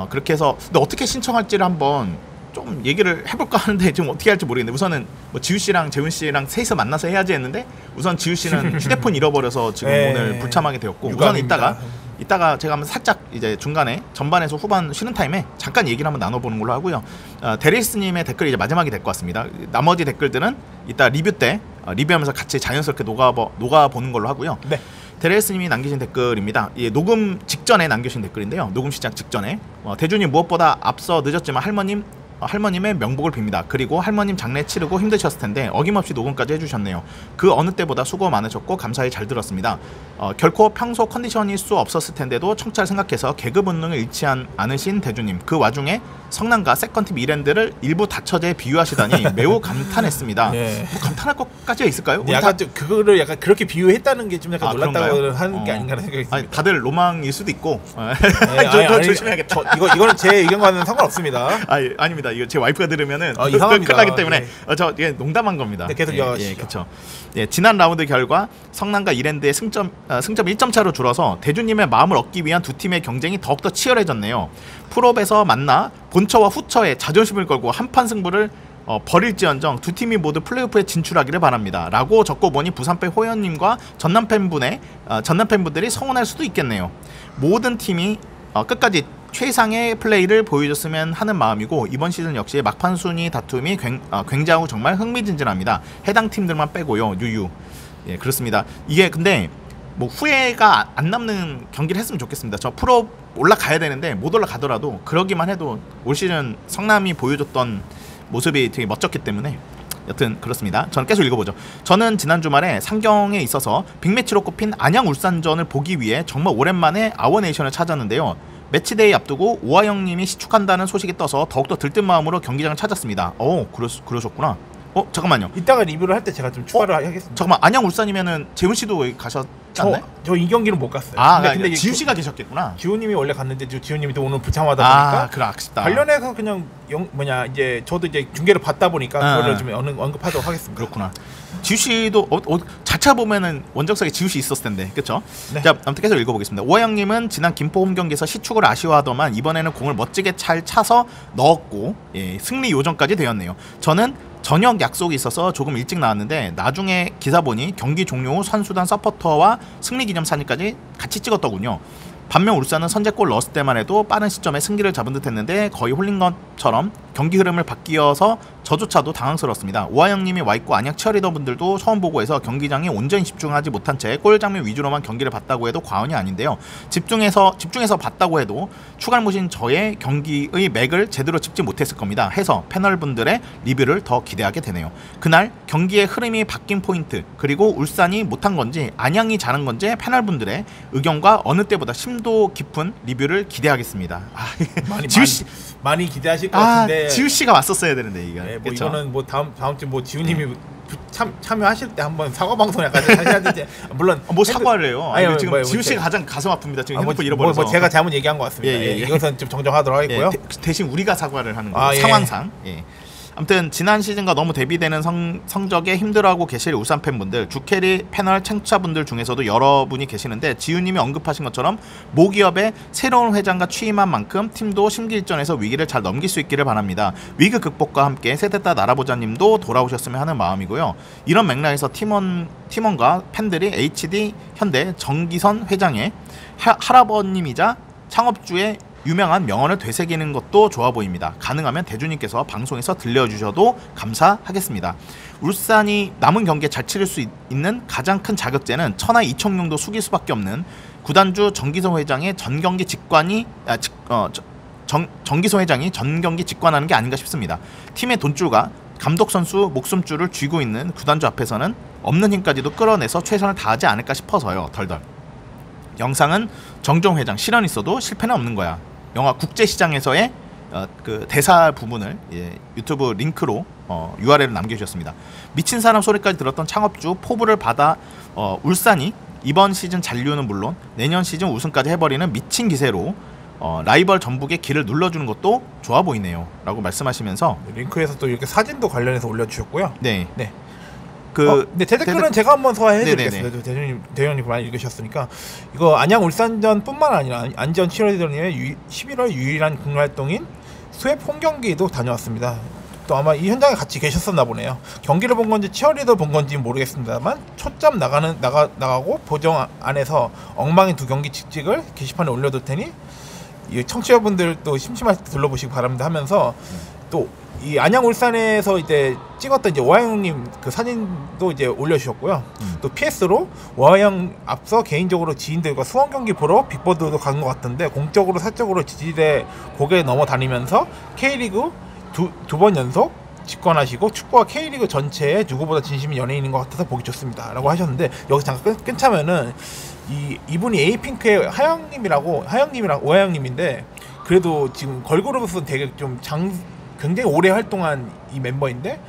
그렇게 해서 근데 어떻게 신청할지를 한번 좀 얘기를 해볼까 하는데 지금 어떻게 할지 모르겠는데 우선은 뭐 지우 씨랑 재훈 씨랑 셋이서 만나서 해야지 했는데 우선 지우 씨는 휴대폰 잃어버려서 지금 오늘 불참하게 되었고 우선 이따가 제가 한번 살짝 이제 중간에 전반에서 후반 쉬는 타임에 잠깐 얘기를 한번 나눠보는 걸로 하고요. 데레스님의 댓글이 이제 마지막이 될 것 같습니다. 나머지 댓글들은 이따 리뷰 때 리뷰하면서 같이 자연스럽게 녹아보는 걸로 하고요. 데레스님이 남기신 댓글입니다. 녹음 직전에 남겨주신 댓글인데요. 녹음 시작 직전에 대준이 무엇보다 앞서 늦었지만 할머님 할머님의 명복을 빕니다. 그리고 할머님 장례 치르고 힘드셨을 텐데 어김없이 녹음까지 해주셨네요. 그 어느 때보다 수고 많으셨고 감사히 잘 들었습니다. 결코 평소 컨디션일 수 없었을 텐데도 청취를 생각해서 개그 본능을 잃지 않으신 대주님, 그 와중에 성남과 세컨팀 이랜드를 일부 다처제에 비유하시다니 매우 감탄했습니다. 네. 뭐 감탄할 것까지가 있을까요? 약간 좀 그거를 약간 그렇게 비유했다는 게 좀 약간 놀랐다고 그런가요? 하는 게 아닌가 생각이 듭니다. 아니, 다들 로망일 수도 있고. 저 조심해야겠다. 이거는 제 의견과는 상관없습니다. 아닙니다. 이거 제 와이프가 들으면은 이상합니다. 끝나기 때문에 네. 저 이게 농담한 겁니다. 네, 계속 이어가시죠. 그렇죠. 지난 라운드 결과 성남과 이랜드의 승점 1점 차로 줄어서 대주님의 마음을 얻기 위한 두 팀의 경쟁이 더욱더 치열해졌네요. 풀업에서 만나 본처와 후처의 자존심을 걸고 한판 승부를 벌일지언정 두 팀이 모두 플레이오프에 진출하기를 바랍니다. 라고 적고 보니 부산팬 호연님과 전남 팬분들이 서운할 수도 있겠네요. 모든 팀이 끝까지 최상의 플레이를 보여줬으면 하는 마음이고 이번 시즌 역시 막판 순위 다툼이 굉장히 정말 흥미진진합니다. 해당 팀들만 빼고요. 유유. 예, 그렇습니다. 이게 근데 뭐 후회가 안 남는 경기를 했으면 좋겠습니다. 저 프로 올라가야 되는데 못 올라가더라도 그러기만 해도 올 시즌 성남이 보여줬던 모습이 되게 멋졌기 때문에 여튼 그렇습니다. 저는 계속 읽어보죠. 저는 지난 주말에 상경에 있어서 빅매치로 꼽힌 안양 울산전을 보기 위해 정말 오랜만에 아워네이션을 찾았는데요. 매치데이 앞두고 오하영님이 시축한다는 소식이 떠서 더욱더 들뜬 마음으로 경기장을 찾았습니다. 그러셨구나. 잠깐만요. 이따가 리뷰를 할 때 제가 좀 추가를 하겠습니다. 잠깐만, 안양 울산이면은 재훈 씨도 가셨지 않나요? 저 이 경기는 못 갔어요. 근데 지우 씨가 계셨겠구나. 지우님이 원래 갔는데 지우님이 또 오늘 부참하다 보니까 그래 아쉽다. 관련해서 그냥 이제 저도 이제 중계를 봤다 보니까 그거를 좀 언급하도록 하겠습니다. 그렇구나. 지우 씨도 자차 보면은 원정석에 지우 씨 있었을 텐데, 그렇죠? 네. 자, 아무튼 계속 읽어보겠습니다. 오하영님은 지난 김포 홈 경기에서 시축을 아쉬워하더만 이번에는 공을 멋지게 잘 차서 넣었고 승리 요정까지 되었네요. 저는 저녁 약속이 있어서 조금 일찍 나왔는데 나중에 기사 보니 경기 종료 후 선수단 서포터와 승리기념 사진까지 같이 찍었더군요. 반면 울산은 선제골 넣었을 때만 해도 빠른 시점에 승기를 잡은 듯 했는데 거의 홀린 것처럼 경기 흐름을 바뀌어서 저조차도 당황스러웠습니다. 오하영님이 와있고 안양 치어리더분들도 처음 보고 해서 경기장에 온전히 집중하지 못한 채 골 장면 위주로만 경기를 봤다고 해도 과언이 아닌데요. 집중해서 봤다고 해도 추갈모신 저의 경기의 맥을 제대로 짚지 못했을 겁니다. 해서 패널분들의 리뷰를 더 기대하게 되네요. 그날 경기의 흐름이 바뀐 포인트, 그리고 울산이 못한 건지 안양이 잘한 건지 패널분들의 의견과 어느 때보다 심도 깊은 리뷰를 기대하겠습니다. 많이 기대하실 것 같은데 지우 씨가 왔었어야 되는데 이거. 네, 뭐 이거는 뭐 다음 주 뭐 지우님이 참여하실 때 한번 사과 방송 약간 하셔야 되지. 물론 뭐 사과를 해요. 아니, 지금 지우 씨가 가장 가슴 아픕니다. 지금 핸드폰 잃어버려서. 제가 잘못 얘기한 것 같습니다. 이것은 좀 정정하도록 하겠고요. 대신 우리가 사과를 하는 거예요. 상황상. 아무튼 지난 시즌과 너무 대비되는 성적에 힘들어하고 계실 울산 팬분들, 주캐리 패널 청취자분들 중에서도 여러분이 계시는데 지우님이 언급하신 것처럼 모기업의 새로운 회장과 취임한 만큼 팀도 심기일전에서 위기를 잘 넘길 수 있기를 바랍니다. 위기 극복과 함께 세대따 나라보자님도 돌아오셨으면 하는 마음이고요. 이런 맥락에서 팀원과 팬들이 HD 현대 정기선 회장의 할아버님이자 창업주의 유명한 명언을 되새기는 것도 좋아 보입니다. 가능하면 대주님께서 방송에서 들려주셔도 감사하겠습니다. 울산이 남은 경기에 잘 치를 수 있는 가장 큰 자격제는 천하 이청용도 숙일 수밖에 없는 구단주 정기선 회장의 전경기 직관이 정기선 회장이 전경기 직관하는 게 아닌가 싶습니다. 팀의 돈줄과 감독 선수 목숨줄을 쥐고 있는 구단주 앞에서는 없는 힘까지도 끌어내서 최선을 다하지 않을까 싶어서요. 덜덜. 영상은 정종 회장 실언 있어도 실패는 없는 거야. 영화 국제시장에서의 그 대사 부분을 유튜브 링크로 URL을 남겨주셨습니다. 미친 사람 소리까지 들었던 창업주 포부를 받아 울산이 이번 시즌 잔류는 물론 내년 시즌 우승까지 해버리는 미친 기세로 라이벌 전북의 길을 눌러주는 것도 좋아 보이네요. 라고 말씀하시면서 링크에서 또 이렇게 사진도 관련해서 올려주셨고요. 네. 네, 대댓글은 제가 한번 소화해드리겠습니다. 대장님 많이 읽으셨으니까. 이거 안양 울산전뿐만 아니라 안전 치어리더님의 11월 유일한 국내 활동인 수협 홈경기도 다녀왔습니다. 또 아마 이 현장에 같이 계셨었나 보네요. 경기를 본 건지 치어리더 본 건지 모르겠습니다만 초점 나가고 보정 안에서 엉망인 두 경기 직직을 게시판에 올려둘 테니 이 청취자분들 또 심심할 때 둘러보시기 바랍니다 하면서 또 이 안양 울산에서 이제 찍었던 이제 오하영님 그 사진도 이제 올려주셨고요. 또 PS로 오하영 앞서 개인적으로 지인들과 수원 경기 보러 빅보드도 간 것 같은데 공적으로 사적으로 지지대 고개 넘어 다니면서 K리그 두 번 연속 집권하시고 축구와 K리그 전체에 누구보다 진심인 연예인인 것 같아서 보기 좋습니다 라고 하셨는데, 여기서 잠깐 끊자면은 이분이 에이핑크의 하영님이랑 오하영님인데, 그래도 지금 걸그룹으로서 되게 좀 굉장히 오래 활동한 이 멤버인데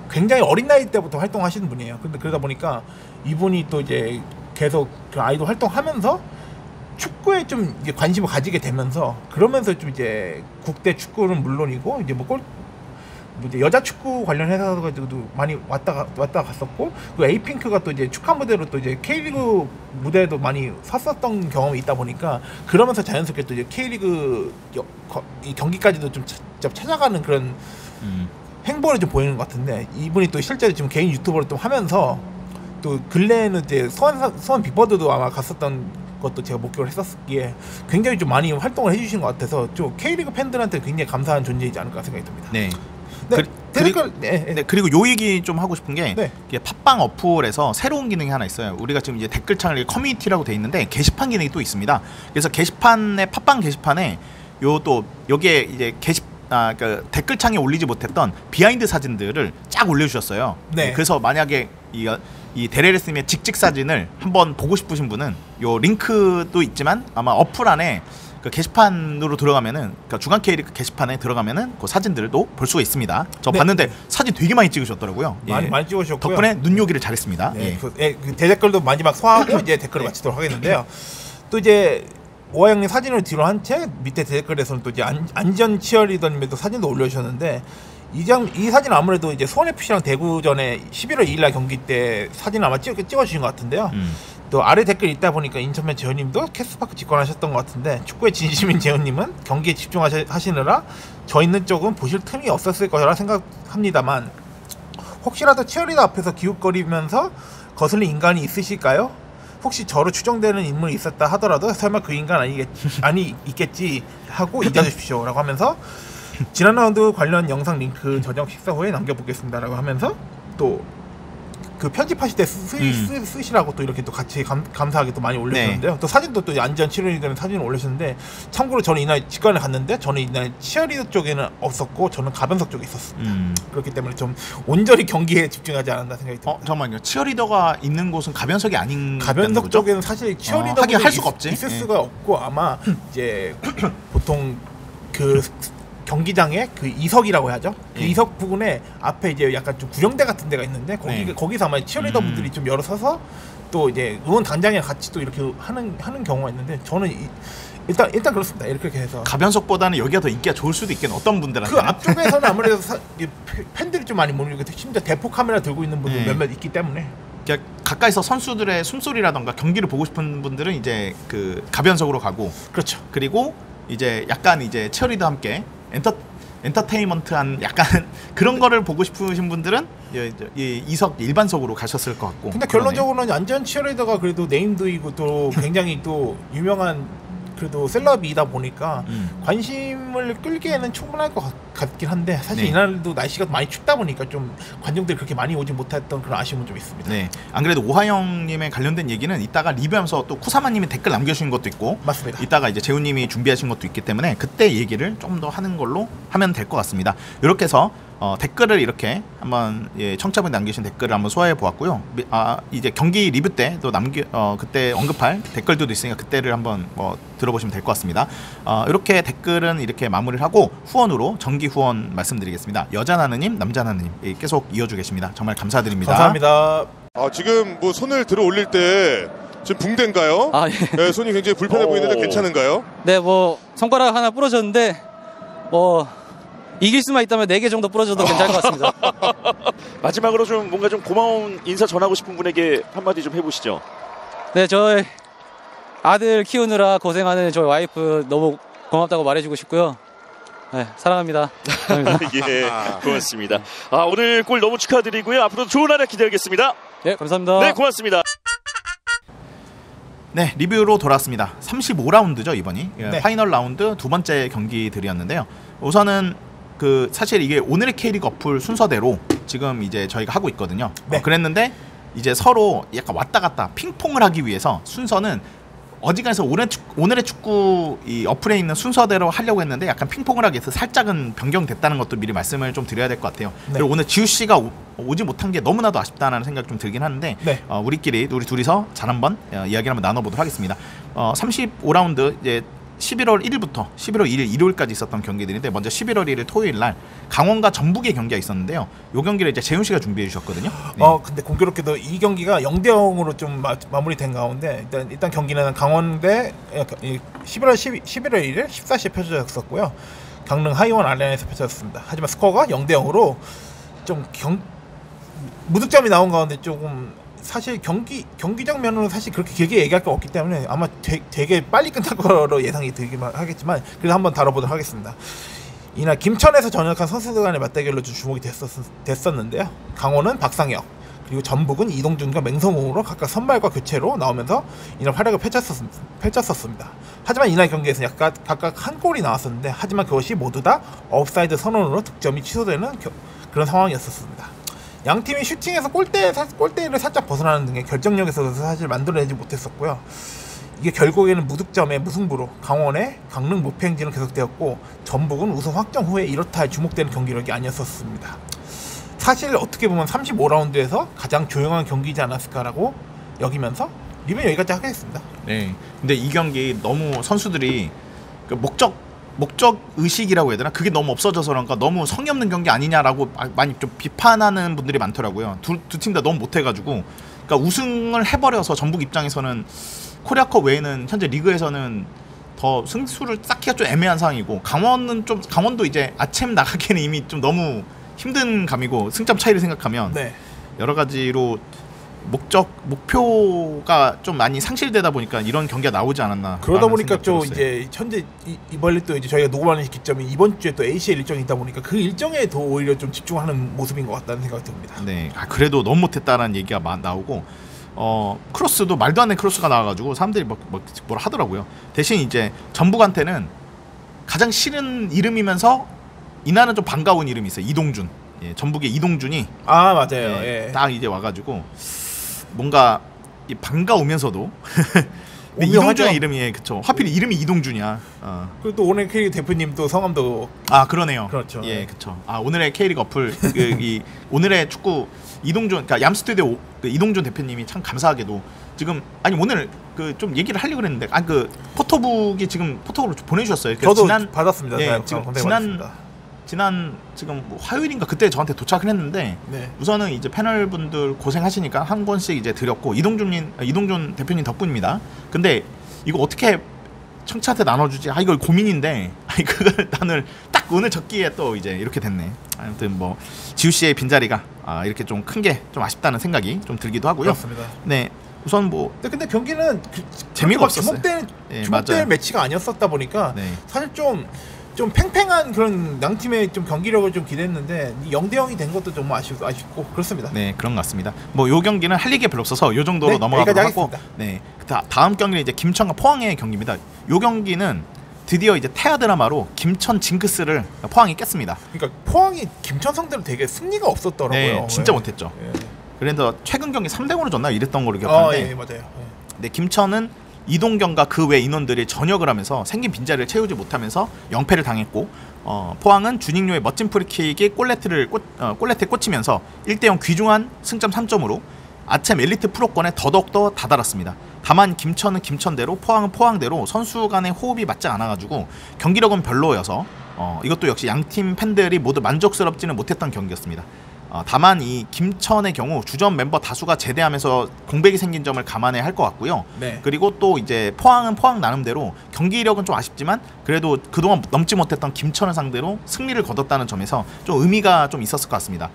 굉장히 어린 나이 때부터 활동하시는 분이에요. 근데 그러다 보니까 이분이 또 이제 계속 그 아이돌 활동하면서 축구에 좀 이제 관심을 가지게 되면서, 그러면서 좀 이제 국대 축구는 물론이고 이제 뭐 이제 여자 축구 관련 회사도 많이 왔다 갔었고, 그 에이핑크가 또 이제 축하 무대로 또 이제 K리그 무대에도 많이 섰었던 경험이 있다 보니까, 그러면서 자연스럽게 또 이제 K리그 이 경기까지도 좀 찾아가는 그런 행보를 좀 보이는 것 같은데, 이분이 또 실제로 지금 개인 유튜버를 또 하면서, 또 근래에는 이제 수원 빅버드도 아마 갔었던 것도 제가 목격을 했었기에 굉장히 좀 많이 활동을 해주신 것 같아서 좀 K리그 팬들한테 굉장히 감사한 존재이지 않을까 생각이 듭니다. 네. 네. 그리고 요 얘기 좀 하고 싶은 게, 네. 팟빵 어플에서 새로운 기능이 하나 있어요. 우리가 지금 이제 댓글창을 커뮤니티라고 돼 있는데 게시판 기능이 또 있습니다. 그래서 팟빵 게시판에 여기에 이제 그 댓글창에 올리지 못했던 비하인드 사진들을 쫙 올려주셨어요. 네. 그래서 만약에 이 데레레스님의 직직 사진을 한번 보고 싶으신 분은 요 링크도 있지만 아마 어플 안에 그 게시판으로 들어가면은, 그러니까 주간 K리그 게시판에 들어가면은 그 사진들도 볼 수가 있습니다. 저 봤는데 사진 되게 많이 찍으셨더라고요. 많이 찍으셨고요. 덕분에 눈요기를 잘했습니다. 네, 그 대댓글도 마지막 소화하고 이제 댓글을 마치도록 하겠는데요. 또 이제 오하영님 사진을 뒤로 한 채 밑에 댓글에서는 또 이제 안전 치어리더님의 또 사진도 올려주셨는데, 이 사진은 아무래도 이제 수원FC랑 대구전에 11월 2일날 경기 때 사진을 아마 찍어주신 것 같은데요. 또 아래 댓글 읽다 보니까 인천맨 재훈님도 캐스파크 직관하셨던 것 같은데, 축구에 진심인 재훈님은 경기에 집중하시느라 저 있는 쪽은 보실 틈이 없었을 거라 생각합니다만, 혹시라도 치어리더 앞에서 기웃거리면서 거슬린 인간이 있으실까요? 혹시 저로 추정되는 인물이 있었다 하더라도 설마 그 인간 있겠지 하고 잊어주십시오 라고 하면서, 지난 라운드 관련 영상 링크 저녁 식사 후에 남겨보겠습니다 라고 하면서, 또 그 편집하실 때 쓰시라고 또 이렇게 또 같이 감사하게 또 많이 올려주셨는데요. 네. 또 사진도 또 안전 치어리더는 사진을 올려주셨는데, 참고로 저는 이날 직관을 갔는데 저는 이날 치어리더 쪽에는 없었고 저는 가변석 쪽에 있었습니다. 그렇기 때문에 좀 온전히 경기에 집중하지 않았나 생각이 듭니다. 잠깐만요. 치어리더가 있는 곳은 가변석이 아닌 가변석 쪽에는 사실 치어리더 하긴 할 수가 없지. 있을 수가 없고, 아마 이제 보통 그 경기장에 그 이석이라고 하죠. 그 이석 부분에 앞에 이제 약간 좀 구령대 같은 데가 있는데, 거기서 아마 치어리더 분들이 좀 열어 서서 또 이제 응원 단장이랑 같이 또 이렇게 하는 경우가 있는데, 저는 일단 그렇습니다. 이렇게 해서 가변석보다는 여기가 더 인기가 좋을 수도 있겠네. 어떤 분들한테 그 앞쪽에서는 아무래도 팬들이 좀 많이 몰리고, 심지어 대포 카메라 들고 있는 분들 몇몇 있기 때문에, 그러니까 가까이서 선수들의 숨소리라던가 경기를 보고 싶은 분들은 이제 그 가변석으로 가고, 그렇죠. 그리고 이제 약간 이제 치어리더 함께 엔터테인먼트한 약간 그런 거를 보고 싶으신 분들은 이석 일반석으로 가셨을 것 같고. 근데 결론적으로는 안전 치어리더가 그래도 네임드이고 또 굉장히 또 유명한 그래도 셀럽이다 보니까 관심을 끌기에는 충분할 것 같긴 한데, 사실 이날도 날씨가 많이 춥다 보니까 좀 관중들이 그렇게 많이 오지 못했던 그런 아쉬움은 좀 있습니다. 네. 안 그래도 오하영님의 관련된 얘기는 이따가 리뷰하면서 또 쿠사마님이 댓글 남겨주신 것도 있고, 맞습니다. 이따가 이제 재훈님이 준비하신 것도 있기 때문에 그때 얘기를 좀 더 하는 걸로 하면 될 것 같습니다. 이렇게 해서 댓글을 이렇게 한번 청취자분이 남기신 댓글을 한번 소화해 보았고요. 이제 경기 리뷰 때 또 그때 언급할 댓글들도 있으니까 그때를 한번 들어보시면 될 것 같습니다. 이렇게 댓글은 이렇게 마무리를 하고 후원으로 정기 후원 말씀드리겠습니다. 여자 나느님, 남자 나느님 계속 이어주고 계십니다. 정말 감사드립니다. 감사합니다. 지금 뭐 손을 들어 올릴 때 지금 붕대인가요? 예. 네, 손이 굉장히 불편해 보이는데 괜찮은가요? 네, 손가락 하나 부러졌는데 이길 수만 있다면 4개 정도 부러져도 괜찮을 것 같습니다. 마지막으로 좀 뭔가 좀 고마운 인사 전하고 싶은 분에게 한마디 좀 해보시죠. 네, 저희 아들 키우느라 고생하는 저희 와이프 너무 고맙다고 말해주고 싶고요. 네, 사랑합니다. 예, 고맙습니다. 오늘 골 너무 축하드리고요. 앞으로도 좋은 한 해 기대하겠습니다. 네, 감사합니다. 네, 고맙습니다. 네, 리뷰로 돌아왔습니다. 35라운드죠, 이번이. 네. 파이널 라운드 두 번째 경기들이었는데요. 우선은 사실 이게 오늘의 K리그 어플 순서대로 지금 이제 저희가 하고 있거든요. 그랬는데 이제 서로 약간 왔다 갔다 핑퐁을 하기 위해서 순서는 어지간해서 오늘의 축구 이 어플에 있는 순서대로 하려고 했는데 약간 핑퐁을 하기 위해서 살짝은 변경됐다는 것도 미리 말씀을 좀 드려야 될 것 같아요. 네. 그리고 오늘 지우 씨가 오지 못한 게 너무나도 아쉽다는 생각이 좀 들긴 하는데 네. 우리 둘이서 잘 한번 이야기를 한번 나눠보도록 하겠습니다. 35라운드 이제 11월 1일부터 11월 1일 일요일까지 있었던 경기들인데 먼저 11월 1일 토요일 날 강원과 전북의 경기가 있었는데요. 요 경기를 이제 재훈 씨가 준비해 주셨거든요. 네. 근데 공교롭게도 이 경기가 0대0으로 좀 마무리된 가운데 일단 경기는 강원 대 11월 1일 14시에 펼쳐졌었고요. 강릉 하이원 아레나에서 펼쳐졌습니다. 하지만 스코어가 0대0으로 좀 무득점이 나온 가운데 조금 사실 경기적 면으로 사실 그렇게 길게 얘기할 게 없기 때문에 아마 되게 빨리 끝날 거로 예상이 들기만 하겠지만 그래도 한번 다뤄보도록 하겠습니다. 이날 김천에서 전역한 선수들 간의 맞대결로 좀 주목이 됐었는데요. 강원은 박상혁 그리고 전북은 이동준과 맹성웅으로 각각 선발과 교체로 나오면서 이날 활약을 펼쳤었습니다. 하지만 이날 경기에서 각각 한 골이 나왔었는데 하지만 그것이 모두 다 옵사이드 선언으로 득점이 취소되는 그런 상황이었었습니다. 양 팀이 슈팅에서 골대를 살짝 벗어나는 등의 결정력에서 사실 만들어내지 못했었고요. 이게 결국에는 무득점의 무승부로 강원의 강릉 무패 행진은 계속되었고 전북은 우승 확정 후에 이렇다 할 주목되는 경기력이 아니었었습니다. 사실 어떻게 보면 35라운드에서 가장 조용한 경기이지 않았을까라고 여기면서 리뷰는 여기까지 하겠습니다. 네. 근데 이 경기 너무 선수들이 그 목적 의식이라고 해야 되나? 그게 너무 없어져서 그런가 너무 성의 없는 경기 아니냐라고 많이 좀 비판하는 분들이 많더라고요. 두 팀 다 너무 못해가지고 그러니까 우승을 해버려서 전북 입장에서는 코리아컵 외에는 현재 리그에서는 더 승수를 쌓기가 좀 애매한 상황이고 강원도 이제 아침 나가기에는 이미 좀 너무 힘든 감이고 승점 차이를 생각하면 여러 가지로 목표가 좀 많이 상실되다 보니까 이런 경기가 나오지 않았나. 그러다 보니까 좀 이제 현재 이번에 또 이제 저희가 녹음하는 시점이 이번 주에 또 ACL 일정이 있다 보니까 그 일정에 더 오히려 좀 집중하는 모습인 것 같다는 생각이 듭니다. 네, 그래도 너무 못했다라는 얘기가 나오고 크로스도 말도 안 되는 크로스가 나와가지고 사람들이 뭐라 하더라고요. 대신 이제 전북한테는 가장 싫은 이름이면서 이날은 좀 반가운 이름이 있어요. 이동준. 예, 전북의 이동준이 맞아요. 예. 딱 이제 와가지고. 뭔가 반가우면서도 이동준의 이름이 그쵸. 하필 이름이 이동준이야. 그리고 또 오늘 K리그 대표님도 성함도 그러네요. 그렇죠. 예, 그쵸. 오늘의 K리그 어플 오늘의 축구 이동준 그러니까 얌스튜디오 이동준 대표님이 참 감사하게도 지금 오늘 좀 얘기를 하려고 그랬는데 포토북이 지금 포토북으로 보내주셨어요. 저도 받았습니다. 예, 지금 지난 지금 화요일인가 그때 저한테 도착을 했는데 우선은 이제 패널 분들 고생하시니까 한 권씩 이제 드렸고 이동준 대표님 덕분입니다. 근데 이거 어떻게 청취한테 나눠주지? 이거 고민인데 그걸 나는 딱 오늘 적기에 또 이제 이렇게 됐네. 아무튼 지우 씨의 빈자리가 이렇게 좀 큰 게 좀 아쉽다는 생각이 좀 들기도 하고요. 그렇습니다. 네. 우선 근데 경기는 재미가 없었어요. 주목될 매치가 아니었었다 보니까 사실 좀 팽팽한 그런 양팀의 좀 경기력을 좀 기대했는데 0대0이 된 것도 좀 아쉽고 그렇습니다. 네, 그런 것 같습니다. 요 경기는 할 얘기가 별로 없어서 요 정도로 넘어가도록 하고 다음 경기는 이제 김천과 포항의 경기입니다. 요 경기는 드디어 이제 태아 드라마로 김천 징크스를 포항이 깼습니다. 그러니까 포항이 김천 상대로 되게 승리가 없었더라고요. 네, 진짜 못했죠. 그래서 최근 경기 3대0으로 졌나 이랬던 걸로 기억하는데 맞아요. 네, 김천은 이동경과 그 외 인원들이 전역을 하면서 생긴 빈자리를 채우지 못하면서 0패를 당했고 포항은 주닝요의 멋진 프리킥이 골네트에 꽂히면서 1대0 귀중한 승점 3점으로 아침 엘리트 프로권에 더더욱더 다다랐습니다. 다만 김천은 김천대로 포항은 포항대로 선수 간의 호흡이 맞지 않아가지고 경기력은 별로여서 이것도 역시 양팀 팬들이 모두 만족스럽지는 못했던 경기였습니다. 다만 이 김천의 경우 주전 멤버 다수가 제대하면서 공백이 생긴 점을 감안해야 할 것 같고요. 그리고 또 이제 포항은 포항 나름대로 경기력은 좀 아쉽지만 그래도 그동안 넘지 못했던 김천을 상대로 승리를 거뒀다는 점에서 좀 의미가 좀 있었을 것 같습니다.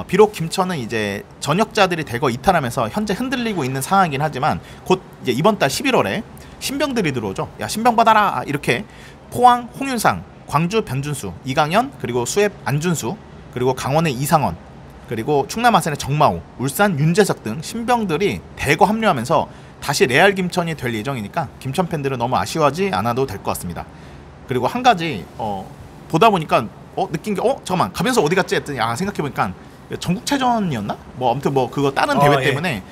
비록 김천은 이제 전역자들이 대거 이탈하면서 현재 흔들리고 있는 상황이긴 하지만 곧 이제 이번 달 11월에 신병들이 들어오죠. 야, 신병 받아라 이렇게 포항 홍윤상, 광주 변준수, 이강현 그리고 수협 안준수 그리고 강원의 이상원 그리고 충남 아산의 정마호, 울산 윤재석 등 신병들이 대거 합류하면서 다시 레알 김천이 될 예정이니까 김천 팬들은 너무 아쉬워하지 않아도 될 것 같습니다. 그리고 한 가지 보다 보니까 느낀 게 잠깐만 가면서 어디 갔지 했더니 생각해보니까 전국체전이었나? 뭐 아무튼 뭐 그거 다른 대회 때문에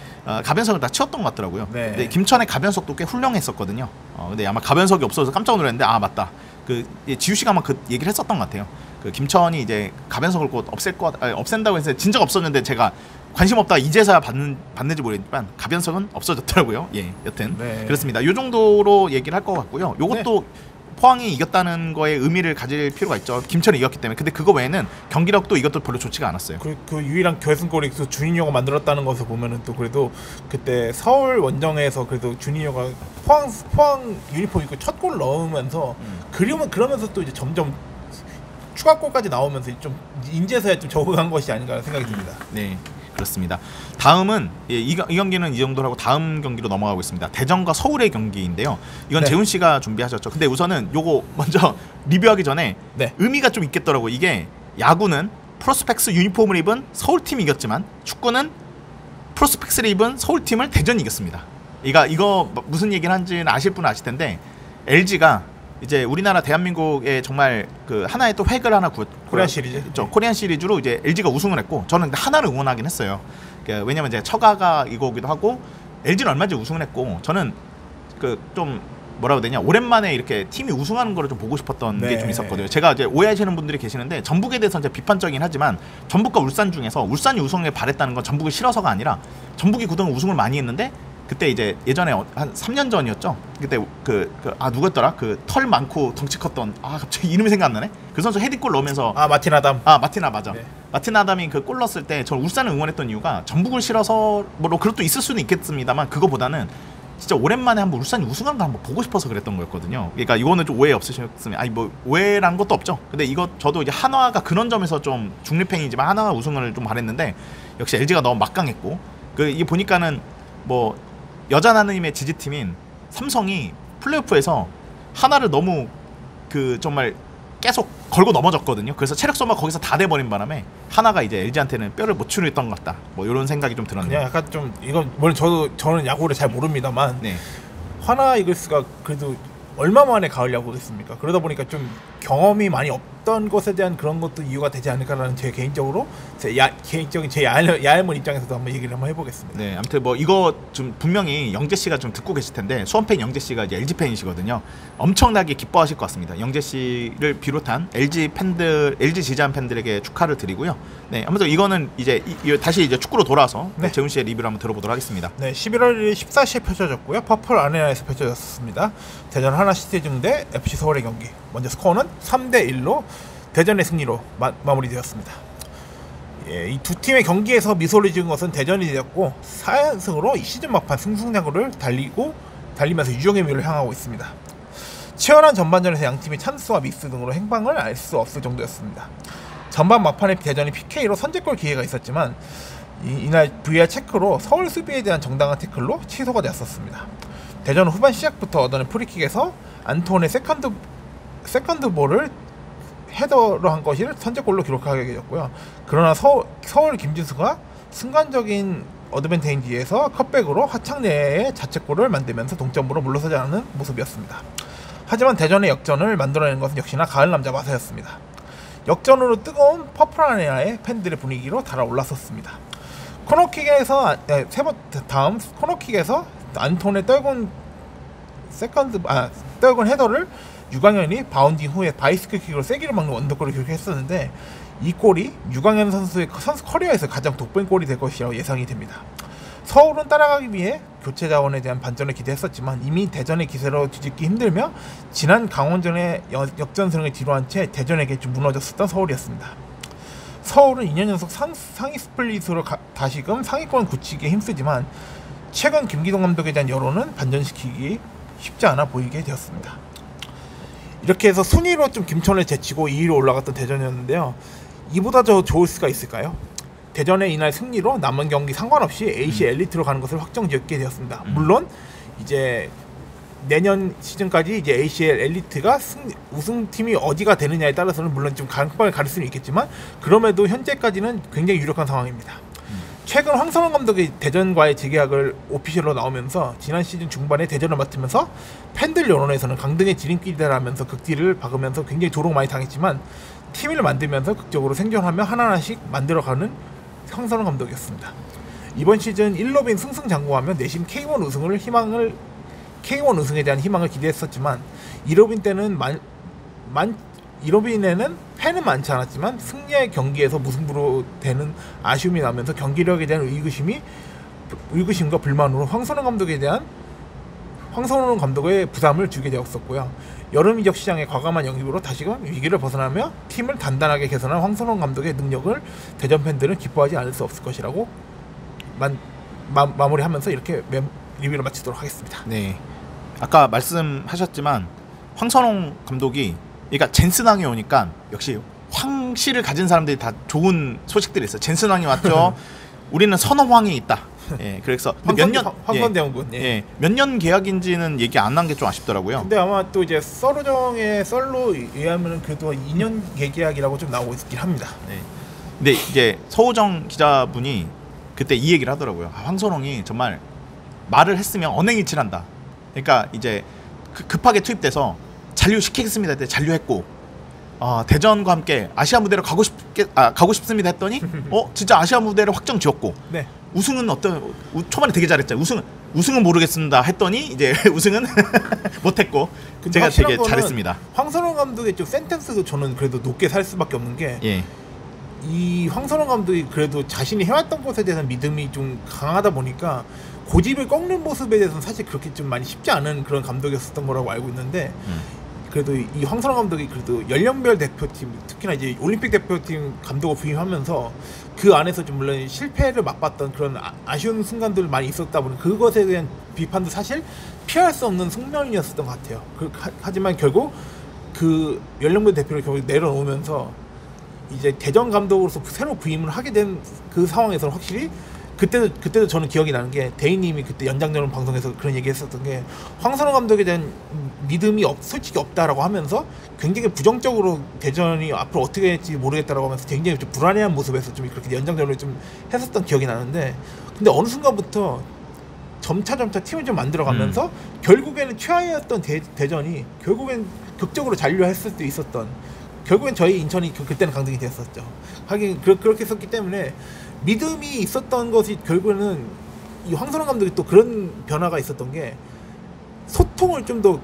가변석을 다 치웠던 것 같더라고요. 네. 근데 김천의 가변석도 꽤 훌륭했었거든요. 근데 아마 가변석이 없어서 깜짝 놀랐는데 아 맞다. 그 지우 씨가 아마 그 얘기를 했었던 것 같아요. 그 김천이 이제 가변석을 곧 없앤다고 해서 진작 없었는데 제가 관심 없다 이제서야 받는지 모르겠지만 가변석은 없어졌더라고요. 예, 여튼 그렇습니다. 이 정도로 얘기를 할 것 같고요. 요것도 포항이 이겼다는 거에 의미를 가질 필요가 있죠. 김천이 이겼기 때문에. 근데 그거 외에는 경기력도 이것도 별로 좋지가 않았어요. 그 유일한 결승골이 그 주니어가 만들었다는 것을 보면은 또 그래도 그때 서울 원정에서 그래도 주니어가 포항 유니폼 입고 첫 골 넣으면서 그러면서 또 이제 점점 추가골까지 나오면서 좀 인제서야 좀 적응한 것이 아닌가 생각이 듭니다. 네. 그렇습니다. 다음은 이 경기는 이 정도로 하고 다음 경기로 넘어가고 있습니다. 대전과 서울의 경기인데요. 이건 재훈 씨가 준비하셨죠. 근데 우선은 요거 먼저 리뷰하기 전에 의미가 좀 있겠더라고요. 이게 야구는 프로스펙스 유니폼을 입은 서울팀이 이겼지만 축구는 프로스펙스를 입은 서울팀을 대전이 이겼습니다. 이거 무슨 얘기를 한지는 아실 분은 아실 텐데 LG가 이제 우리나라 대한민국의 정말 그 하나의 또 획을 하나 코리안 시리즈 코리안 시리즈로 이제 LG가 우승을 했고 저는 근데 하나를 응원하긴 했어요. 그러니까 왜냐면 이제 처가가 이거기도 하고 LG는 얼마 전에 우승을 했고 저는 그 좀 뭐라고 해야 되냐 오랜만에 이렇게 팀이 우승하는 거를 좀 보고 싶었던 게 좀 있었거든요. 제가 이제 오해하시는 분들이 계시는데 전북에 대해서 이제 비판적이긴 하지만 전북과 울산 중에서 울산이 우승에 바랬다는 건 전북이 싫어서가 아니라 전북이 그동안 우승을 많이 했는데 그때 이제 예전에 한 3년 전이었죠. 그때 누구였더라? 그 털 많고 덩치 컸던 갑자기 이름이 생각 안 나네. 그 선수 헤딩골 넣으면서 마틴 아담. 마틴 맞아. 마틴 아담이 그 골 넣었을 때 저는 울산을 응원했던 이유가 전북을 싫어서 뭐 그것도 있을 수는 있겠습니다만 그거보다는 진짜 오랜만에 한번 울산이 우승하는 거 한번 보고 싶어서 그랬던 거였거든요. 그러니까 이거는 좀 오해 없으셨으면 아니 뭐 오해란 것도 없죠. 근데 이거 저도 이제 한화가 그런 점에서 좀 중립행이지만 한화가 우승을 좀 바랬는데 역시 LG가 너무 막강했고 이게 보니까는 뭐 여자 하나님의 지지팀인 삼성이 플레이오프에서 하나를 너무 정말 계속 걸고 넘어졌거든요. 그래서 체력 소모가 거기서 다 돼버린 바람에 하나가 이제 LG한테는 뼈를 못 추렸던 것 같다. 뭐 이런 생각이 좀 들었네요. 그냥 약간 좀 이건 저는 야구를 잘 모릅니다만 하나 이글스가 그래도 얼마 만에 가을 야구를 했습니까? 그러다 보니까 좀 경험이 많이 없던 것에 대한 그런 것도 이유가 되지 않을까라는 제 개인적으로 제 야알문 입장에서도 한번 얘기를 한번 해보겠습니다. 네, 아무튼 뭐 이거 좀 분명히 영재 씨가 좀 듣고 계실 텐데 수원팬 영재 씨가 이제 LG 팬이시거든요. 엄청나게 기뻐하실 것 같습니다. 영재 씨를 비롯한 LG 팬들, LG 지지한 팬들에게 축하를 드리고요. 네, 아무튼 이거는 이제 다시 이제 축구로 돌아서 재훈 씨의 리뷰를 한번 들어보도록 하겠습니다. 네, 11월 1일 14시에 펼쳐졌고요. 퍼플 아레나에서 펼쳐졌습니다. 대전 하나 시티즌 대 FC 서울의 경기. 먼저 스코어는 3대1로 대전의 승리로 마무리되었습니다. 이 두 팀의 경기에서 미소를 지은 것은 대전이 되었고 4연승으로 시즌 막판 승승장구를 달리면서 유종의 미를 향하고 있습니다. 치열한 전반전에서 양팀이 찬스와 미스 등으로 행방을 알 수 없을 정도였습니다. 전반 막판에 대전이 PK로 선제골 기회가 있었지만 이날 VR 체크로 서울 수비에 대한 정당한 태클로 취소가 되었습니다. 대전은 후반 시작부터 얻어낸 프리킥에서 안톤의 세컨드 볼을 헤더로 한 것이 선제골로 기록하게 되었고요. 그러나 서울 김진수가 순간적인 어드밴테이지에서 컷백으로 하창 내에 자책골을 만들면서 동점으로 물러서지 않는 모습이었습니다. 하지만 대전의 역전을 만들어낸 것은 역시나 가을 남자 마사였습니다. 역전으로 뜨거운 퍼플 아레나의 팬들의 분위기로 달아올랐었습니다. 코너킥에서 다음 코너킥에서 안톤의 떨군 헤더를 유광현이 바운딩 후에 바이스클 킥으로 세기를 막는 원더골을 기록했었는데 이 골이 유광현 선수의 선수 커리어에서 가장 돋보인 골이 될 것이라고 예상이 됩니다. 서울은 따라가기 위해 교체 자원에 대한 반전을 기대했었지만 이미 대전의 기세로 뒤집기 힘들며 지난 강원전의 역전승을 뒤로한 채 대전에게 좀 무너졌었던 서울이었습니다. 서울은 2년 연속 상위 스플릿으로 다시금 상위권 굳히기에 힘쓰지만 최근 김기동 감독에 대한 여론은 반전시키기 쉽지 않아 보이게 되었습니다. 이렇게 해서 순위로 좀 김천을 제치고 2위로 올라갔던 대전이었는데요. 이보다 더 좋을 수가 있을까요? 대전의 이날 승리로 남은 경기 상관없이 AC 엘리트로 가는 것을 확정지었게 되었습니다. 물론 이제 내년 시즌까지 이제 ACL 엘리트가 우승팀이 어디가 되느냐에 따라서는 물론 좀 강박을 가릴 수는 있겠지만 그럼에도 현재까지는 굉장히 유력한 상황입니다. 최근 황선홍 감독이 대전과의 재계약을 오피셜로 나오면서 지난 시즌 중반에 대전을 맡으면서 팬들 여론에서는 강등의 지름길이라면서 극딜을 박으면서 굉장히 조롱 많이 당했지만 팀을 만들면서 극적으로 생존하며 하나하나씩 만들어가는 황선홍 감독이었습니다. 이번 시즌 1로빈 승승장구하며 내심 K1 우승에 대한 희망을 기대했었지만 2로빈 때는 2로빈에는 팬은 많지 않았지만 승리의 경기에서 무승부로 되는 아쉬움이 나면서 경기력에 대한 의구심과 불만으로 황선홍 감독의 부담을 주게 되었었고요. 여름 이적 시장의 과감한 영입으로 다시금 위기를 벗어나며 팀을 단단하게 개선한 황선홍 감독의 능력을 대전 팬들은 기뻐하지 않을 수 없을 것이라고 마무리하면서 이렇게 리뷰를 마치도록 하겠습니다. 네, 아까 말씀하셨지만 황선홍 감독이 그러니까 젠슨왕이 오니까 역시 황씨를 가진 사람들이 다 좋은 소식들이 있어요. 젠슨왕이 왔죠. 우리는 선호왕이 있다. 예, 그래서 황선대원군 몇 년 계약인지는 얘기 안 한 게 좀 아쉽더라고요. 근데 아마 또 이제 썰우정의 썰로 의하면은 그래도 2년 계약이라고 좀 나오고 있긴 합니다. 네. 근데 이제 서우정 기자분이 그때 이 얘기를 하더라고요. 황선홍이 정말 말을 했으면 언행일치한다. 그러니까 이제 급하게 투입돼서 잔류시키겠습니다 했더니 잔류했고 대전과 함께 아시아 무대로 가고 싶습니다 했더니 진짜 아시아 무대를 확정 지었고 네. 우승은 초반에 되게 잘했죠. 우승은 모르겠습니다 했더니 이제 우승은 못했고 제가 되게 잘했습니다. 황선홍 감독의 좀 센텐스도 저는 그래도 높게 살 수밖에 없는 게 이 황선홍 감독이 그래도 자신이 해왔던 것에 대한 믿음이 좀 강하다 보니까 고집을 꺾는 모습에 대해서는 사실 그렇게 좀 많이 쉽지 않은 그런 감독이었었던 거라고 알고 있는데 그래도 이 황선홍 감독이 그래도 연령별 대표팀 특히나 이제 올림픽 대표팀 감독을 부임하면서 그 안에서 좀 물론 실패를 맛봤던 그런 아쉬운 순간들 많이 있었다 보니 그것에 대한 비판도 사실 피할 수 없는 숙명이었었던 것 같아요. 하지만 결국 그 연령별 대표를 결국 내려놓으면서 이제 대전 감독으로서 새로 부임을 하게 된 그 상황에서는 확실히 그때도 저는 기억이 나는 게 대인님이 그때 연장전원 방송에서 그런 얘기했었던 게 황선홍 감독에 대한 믿음이 솔직히 없다라고 하면서 굉장히 부정적으로 대전이 앞으로 어떻게 할지 모르겠다라고 하면서 굉장히 좀 불안해한 모습에서 좀 그렇게 연장전을 좀 했었던 기억이 나는데 근데 어느 순간부터 점차 팀을 좀 만들어가면서 결국에는 최하위였던 대전이 결국엔 극적으로 잔류했을 수도 있었던 결국엔 저희 인천이 그때는 강등이 됐었죠. 하긴 그렇게 했었기 때문에 믿음이 있었던 것이 결국에는 이 황선홍 감독이 또 그런 변화가 있었던 게 소통을 좀 더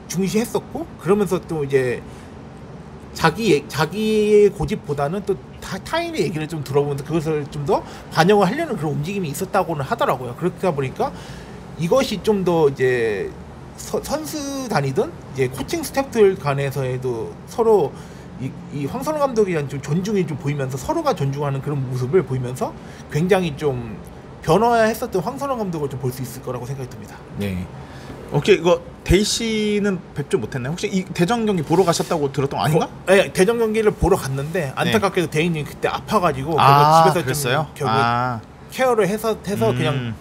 중시했었고 그러면서 또 이제 자기의 고집보다는 또 타인의 얘기를 좀 들어보면서 그것을 좀 더 반영을 하려는 그런 움직임이 있었다고는 하더라고요. 그렇다 보니까 이것이 좀 더 이제 선수단이든 이제 코칭 스태프들 간에서에도 서로 이 황선홍 감독에 대한 좀 존중이 좀 보이면서 서로가 존중하는 그런 모습을 보이면서 굉장히 좀 변화했었던 황선홍 감독을 좀 볼 수 있을 거라고 생각이 듭니다. 네. 혹시 이거 데이 씨는 뵙지 못했나요? 혹시 이 대전 경기 보러 가셨다고 들었던 거 아닌가? 네, 대전 경기를 보러 갔는데 안타깝게도 대인님 그때 아파가지고 집에서 그랬어요? 좀 결국 케어를 해서 그냥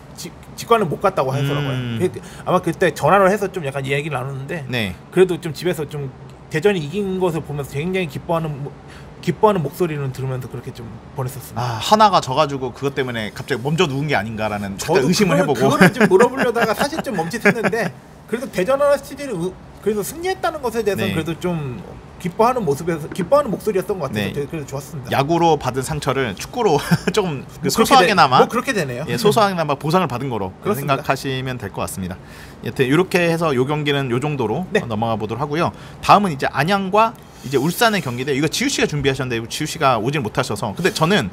직관을 못 갔다고 하더라고요. 아마 그때 전화를 해서 좀 약간 얘기를 나눴는데 그래도 좀 집에서 좀 대전이 이긴 것을 보면서 굉장히 기뻐하는 목소리를 들으면서 그렇게 좀 보냈었습니다. 하나가 져가지고 그것 때문에 갑자기 멈춰 누운 게 아닌가라는 의심을 해보고 그거를 좀 물어보려다가 사실 좀 멈칫했는데 그래도 대전 하나 시즌을 그래도 승리했다는 것에 대해서는 그래도 좀 기뻐하는 목소리였던 것 같아서 그래도 좋았습니다. 야구로 받은 상처를 축구로 조금 소소하게나마 그렇게 되네요. 소소하게나마 보상을 받은 거로 생각하시면 될 것 같습니다. 여튼 이렇게 해서 요 경기는 요 정도로 넘어가 보도록 하고요. 다음은 이제 안양과 이제 울산의 경기인데 이거 지우 씨가 준비하셨는데 지우 씨가 오질 못하셔서 근데 저는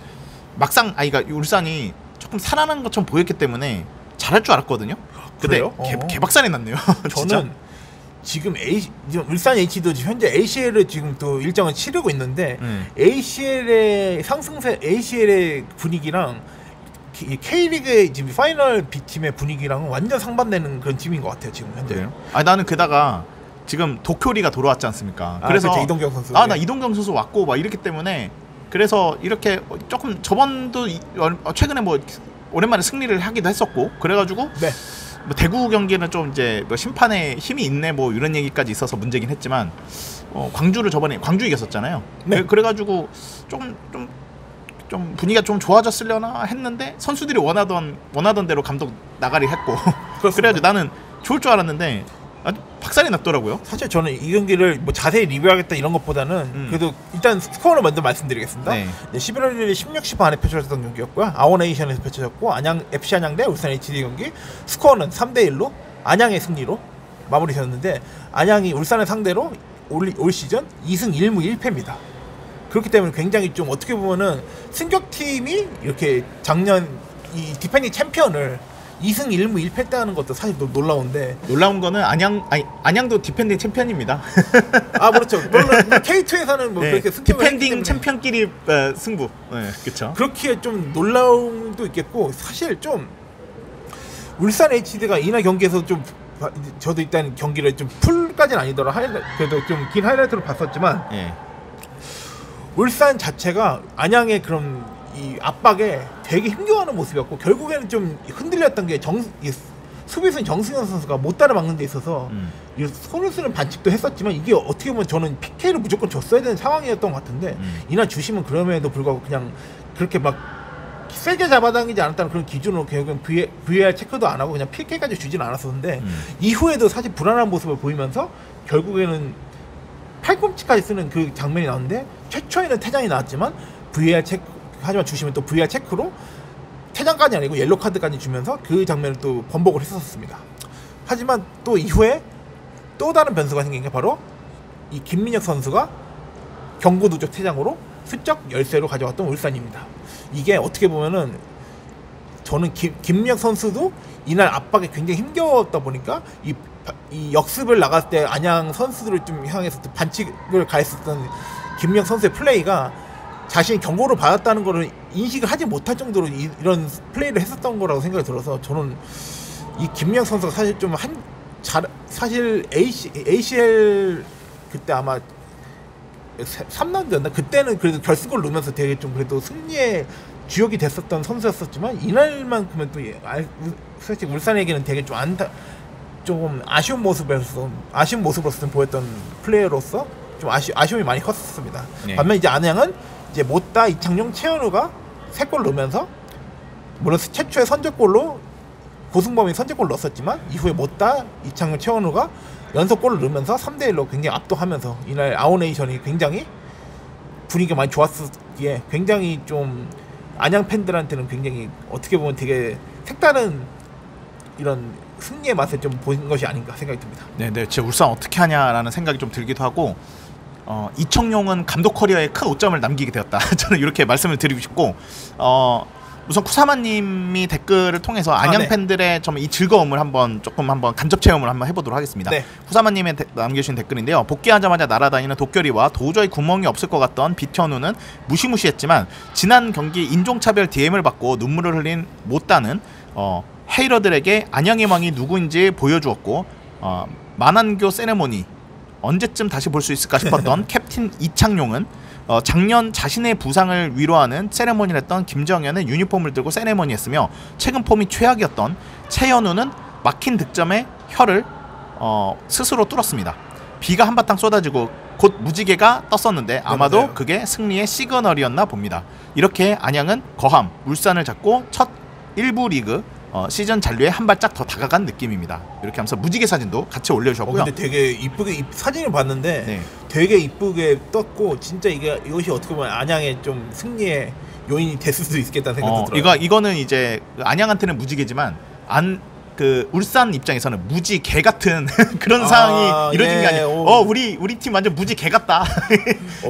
막상 그러니까 울산이 조금 살아난 것처럼 보였기 때문에 잘할 줄 알았거든요. 근데 개박살이 났네요. 저는 지금 울산 H도 현재 ACL을 지금 또 일정을 치르고 있는데 ACL의 상승세 ACL의 분위기랑 K리그의 지금 파이널 B팀의 분위기랑은 완전 상반되는 그런 팀인 것 같아요 지금 현재. 나는 게다가 지금 도쿄리가 돌아왔지 않습니까? 그래서 그렇죠, 이동경 선수. 나 이동경 선수 왔고 막 이렇기 때문에 그래서 이렇게 조금 저번도 최근에 뭐 오랜만에 승리를 하기도 했었고 그래가지고 뭐 대구 경기는 좀 이제 뭐 심판에 힘이 있네 뭐 이런 얘기까지 있어서 문제긴 했지만 광주를 저번에 광주 이겼었잖아요. 그래가지고 좀 분위기가 좀 좋아졌으려나 했는데 선수들이 원하던 대로 감독 나가리 했고 그래가지고 나는 좋을 줄 알았는데 아주 박살이 났더라고요. 사실 저는 이 경기를 뭐 자세히 리뷰하겠다 이런 것보다는 그래도 일단 스코어를 먼저 말씀드리겠습니다. 네. 11월 1일 16시 반에 펼쳐졌던 경기였고요. 아원에이션에서 펼쳐졌고 FC 안양 대 울산 HD 경기 스코어는 3대1로 안양의 승리로 마무리되었는데 안양이 울산을 상대로 올 시즌 2승 1무 1패입니다. 그렇기 때문에 굉장히 좀 어떻게 보면은 승격팀이 이렇게 작년 이 디펜딩 챔피언을 2승 1무 1패 때 하는 것도 사실 놀라운데 놀라운 거는 안양도 디펜딩 챔피언입니다. 아 그렇죠. 물론 K2에서는 뭐 그렇게 디펜딩 챔피언끼리 승부. 네, 그렇죠. 그렇기에 좀 놀라움도 있겠고 사실 좀 울산 HD가 이날 경기에서 좀 저도 일단 경기를 좀 풀까지는 아니더라 그래도 좀 긴 하이라이트로 봤었지만 울산 자체가 안양의 그런 이 압박에 되게 힘겨워하는 모습이었고 결국에는 좀 흔들렸던 게 수비수인 정승현 선수가 못 따라 막는 데 있어서 손을 쓰는 반칙도 했었지만 이게 어떻게 보면 저는 PK를 무조건 줬어야 되는 상황이었던 것 같은데 이날 주심은 그럼에도 불구하고 그냥 그렇게 막 세게 잡아당기지 않았다는 그런 기준으로 결국엔 VAR 체크도 안 하고 그냥 PK까지 주지는 않았었는데 이후에도 사실 불안한 모습을 보이면서 결국에는 팔꿈치까지 쓰는 그 장면이 나오는데 최초에는 퇴장이 나왔지만 VAR 체크 하지만 주심은 또 VR 체크로 퇴장까지 아니고 옐로 카드까지 주면서 그 장면을 또 번복을 했었습니다. 하지만 또 이후에 또 다른 변수가 생긴 게 바로 이 김민혁 선수가 경고 누적 퇴장으로 슬쩍 열세로 가져갔던 울산입니다. 이게 어떻게 보면은 저는 김민혁 선수도 이날 압박에 굉장히 힘겨웠다 보니까 이 역습을 나갔을 때 안양 선수들을 좀 향해서 반칙을 가했었던 김민혁 선수의 플레이가 자신이 경고를 받았다는 거를 인식을 하지 못할 정도로 이런 플레이를 했었던 거라고 생각이 들어서 저는 이 김민혁 선수가 사실 좀 사실 ACL 그때 아마 3라운드였나? 그때는 그래도 결승골 넣으면서 되게 좀 그래도 승리의 주역이 됐었던 선수였었지만 이날만큼은 또 솔직히 울산에게는 되게 좀 아쉬운 모습으로서 보였던 플레이어로서 좀 아쉬움이 많이 컸습니다. 반면 이제 안양은 이제 못다 이창용 최현우가 3골 넣으면서 물론 최초의 선제골로 고승범이 선제골 넣었었지만 이후에 못다 이창용 최현우가 연속골을 넣으면서 3대1로 굉장히 압도하면서 이날 아오네이션이 굉장히 분위기가 많이 좋았기에 굉장히 좀 안양 팬들한테는 굉장히 어떻게 보면 되게 색다른 이런 승리의 맛을 좀 보인 것이 아닌가 생각이 듭니다. 네, 제 울산 어떻게 하냐라는 생각이 좀 들기도 하고 이청용은 감독 커리어에 큰 오점을 남기게 되었다. 저는 이렇게 말씀을 드리고 싶고 우선 쿠사마님이 댓글을 통해서 안양 팬들의 좀 이 즐거움을 한번 간접 체험을 한번 해보도록 하겠습니다. 쿠사마님의 남겨주신 댓글인데요. 복귀하자마자 날아다니는 도껴리와 도저히 구멍이 없을 것 같던 비현우는 무시무시했지만 지난 경기 인종차별 DM을 받고 눈물을 흘린 못다는 헤이러들에게 안양의 왕이 누구인지 보여주었고 만안교 세레모니 언제쯤 다시 볼 수 있을까 싶었던 캡틴 이창용은 작년 자신의 부상을 위로하는 세레머니를 했던 김정현은 유니폼을 들고 세레머니 했으며 최근 폼이 최악이었던 최현우는 막힌 득점에 혀를 스스로 뚫었습니다. 비가 한바탕 쏟아지고 곧 무지개가 떴었는데 아마도 그게 승리의 시그널이었나 봅니다. 이렇게 안양은 거함, 울산을 잡고 첫 1부 리그 시즌 잔류에 한 발짝 더 다가간 느낌입니다. 이렇게 하면서 무지개 사진도 같이 올려주셨고요. 근데 되게 이쁘게 사진을 봤는데 되게 이쁘게 떴고 진짜 이것이 어떻게 보면 안양의 좀 승리의 요인이 됐을 수도 있겠다는 생각도 들어요. 이거는 이제 안양한테는 무지개지만 울산 입장에서는 무지 개 같은 그런 상황이 이루어진 게 아니에요. 우리 팀 완전 무지 개 같다.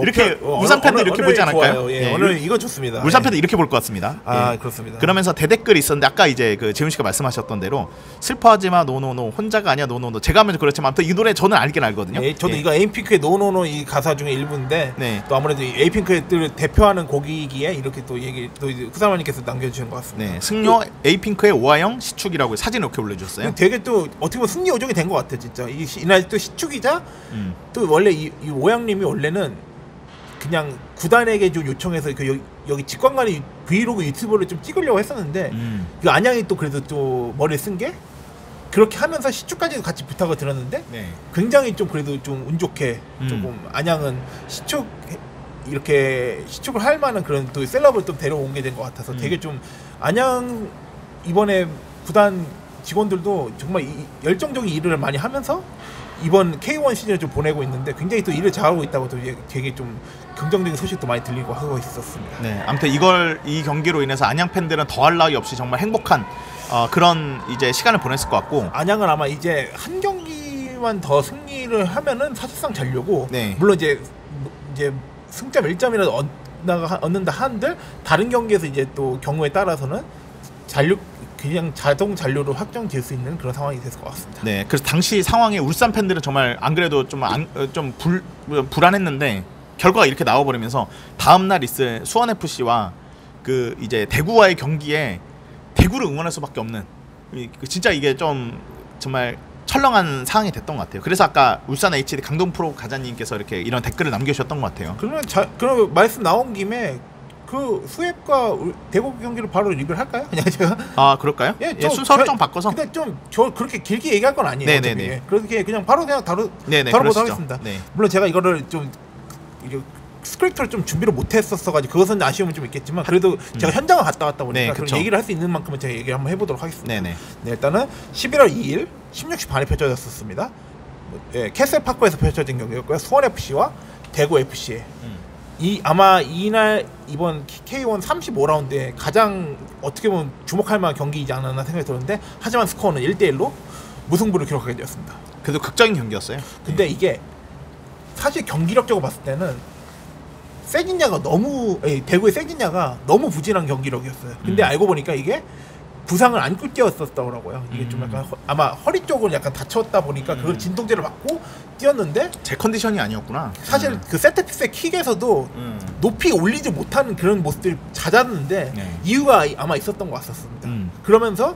이렇게 울산 팬들 이렇게 보지 않을까요? 오늘 이거 좋습니다. 울산 팬들 이렇게 볼 것 같습니다. 그렇습니다. 그러면서 대댓글이 있었는데 아까 이제 재훈 씨가 말씀하셨던 대로 슬퍼하지마 노노노 혼자가 아니야 노노노 제가 하면 그렇지만 아무튼 이 노래 저는 알긴 알거든요. 저도 이거 에이핑크의 노노노 이 가사 중에 일부인데 또 아무래도 에이핑크를 대표하는 곡이기에 이렇게 또 후사마님께서 남겨주신 것 같습니다. 승려 에이핑크의 오하영 시축이라고 사진을 이렇게 올려주셨어요. 되게 또 어떻게 보면 승리 요정이 된 것 같아 진짜. 이날 또 시축이자 또 원래 이 오양님이 원래는 그냥 구단에게 좀 요청해서 여기 직관관이 브이로그 유튜브를 좀 찍으려고 했었는데 그 안양이 또 그래도 또 머리를 쓴 게 그렇게 하면서 시축까지도 같이 부탁을 들었는데 굉장히 좀 그래도 좀 운 좋게 조금 안양은 시축을 할 만한 그런 또 셀럽을 좀 데려온 게 된 것 같아서 되게 좀 안양 이번에 구단 직원들도 정말 열정적인 일을 많이 하면서 이번 K1 시즌을 좀 보내고 있는데 굉장히 또 일을 잘하고 있다고 또 되게 좀 긍정적인 소식도 많이 들리고 하고 있었습니다. 네, 아무튼 이 경기로 인해서 안양 팬들은 더할 나위 없이 정말 행복한 그런 이제 시간을 보냈을 것 같고, 안양은 아마 이제 한 경기만 더 승리를 하면은 사실상 잔류고, 네. 물론 이제 승점 1점이라도 얻는다 한들 다른 경기에서 이제 또 경우에 따라서는 그냥 자동 잔류로 확정될 수 있는 그런 상황이 됐을 것 같습니다. 네, 그래서 당시 상황에 울산 팬들은 정말 안 그래도 좀 불안했는데 결과가 이렇게 나와버리면서 다음 날 있을 수원 FC와 그 이제 대구와의 경기에 대구를 응원할 수밖에 없는, 진짜 이게 좀 정말 철렁한 상황이 됐던 것 같아요. 그래서 아까 울산 HD 강동 프로 가자님께서 이렇게 이런 댓글을 남겨주셨던 것 같아요. 그러면 말씀 나온 김에 그 수협과 대구 경기를 바로 리뷰를 할까요? 그냥 제가 그럴까요? 예, 순서를 좀 바꿔서. 근데 저 그렇게 길게 얘기할 건 아니에요. 네네네. 그렇게 그냥 바로 다뤄보도록 하겠습니다. 네. 물론 제가 이거를 좀 스크립트를 좀 준비를 못했었어가지고 그것은 아쉬움은 좀 있겠지만, 그래도 제가 현장을 갔다 왔다 보니까 그런 얘기를 할 수 있는 만큼은 제가 얘기를 한번 해보도록 하겠습니다. 네네. 네, 일단은 11월 2일 16시 반에 펼쳐졌었습니다. 캐슬파크에서 펼쳐진 경기였고요. 수원 FC와 대구 FC의 아마 이번 K1 35라운드에 가장 어떻게 보면 주목할 만한 경기이지 않았나 생각이 들었는데, 하지만 스코어는 1대1로 무승부를 기록하게 되었습니다. 그래도 극적인 경기였어요. 근데 이게 사실 경기력적으로 봤을 때는 대구의 세진야가 너무 부진한 경기력이었어요. 근데 알고 보니까 이게 부상을 안고 뛰었었더라고요. 이게 좀 약간 아마 허리 쪽을 약간 다쳤다 보니까 그걸 진통제를 맞고 뛰었는데 제 컨디션이 아니었구나. 사실 그 세트피스의 킥에서도 높이 올리지 못하는 그런 모습들이 잦았는데 이유가 아마 있었던 것 같았습니다. 그러면서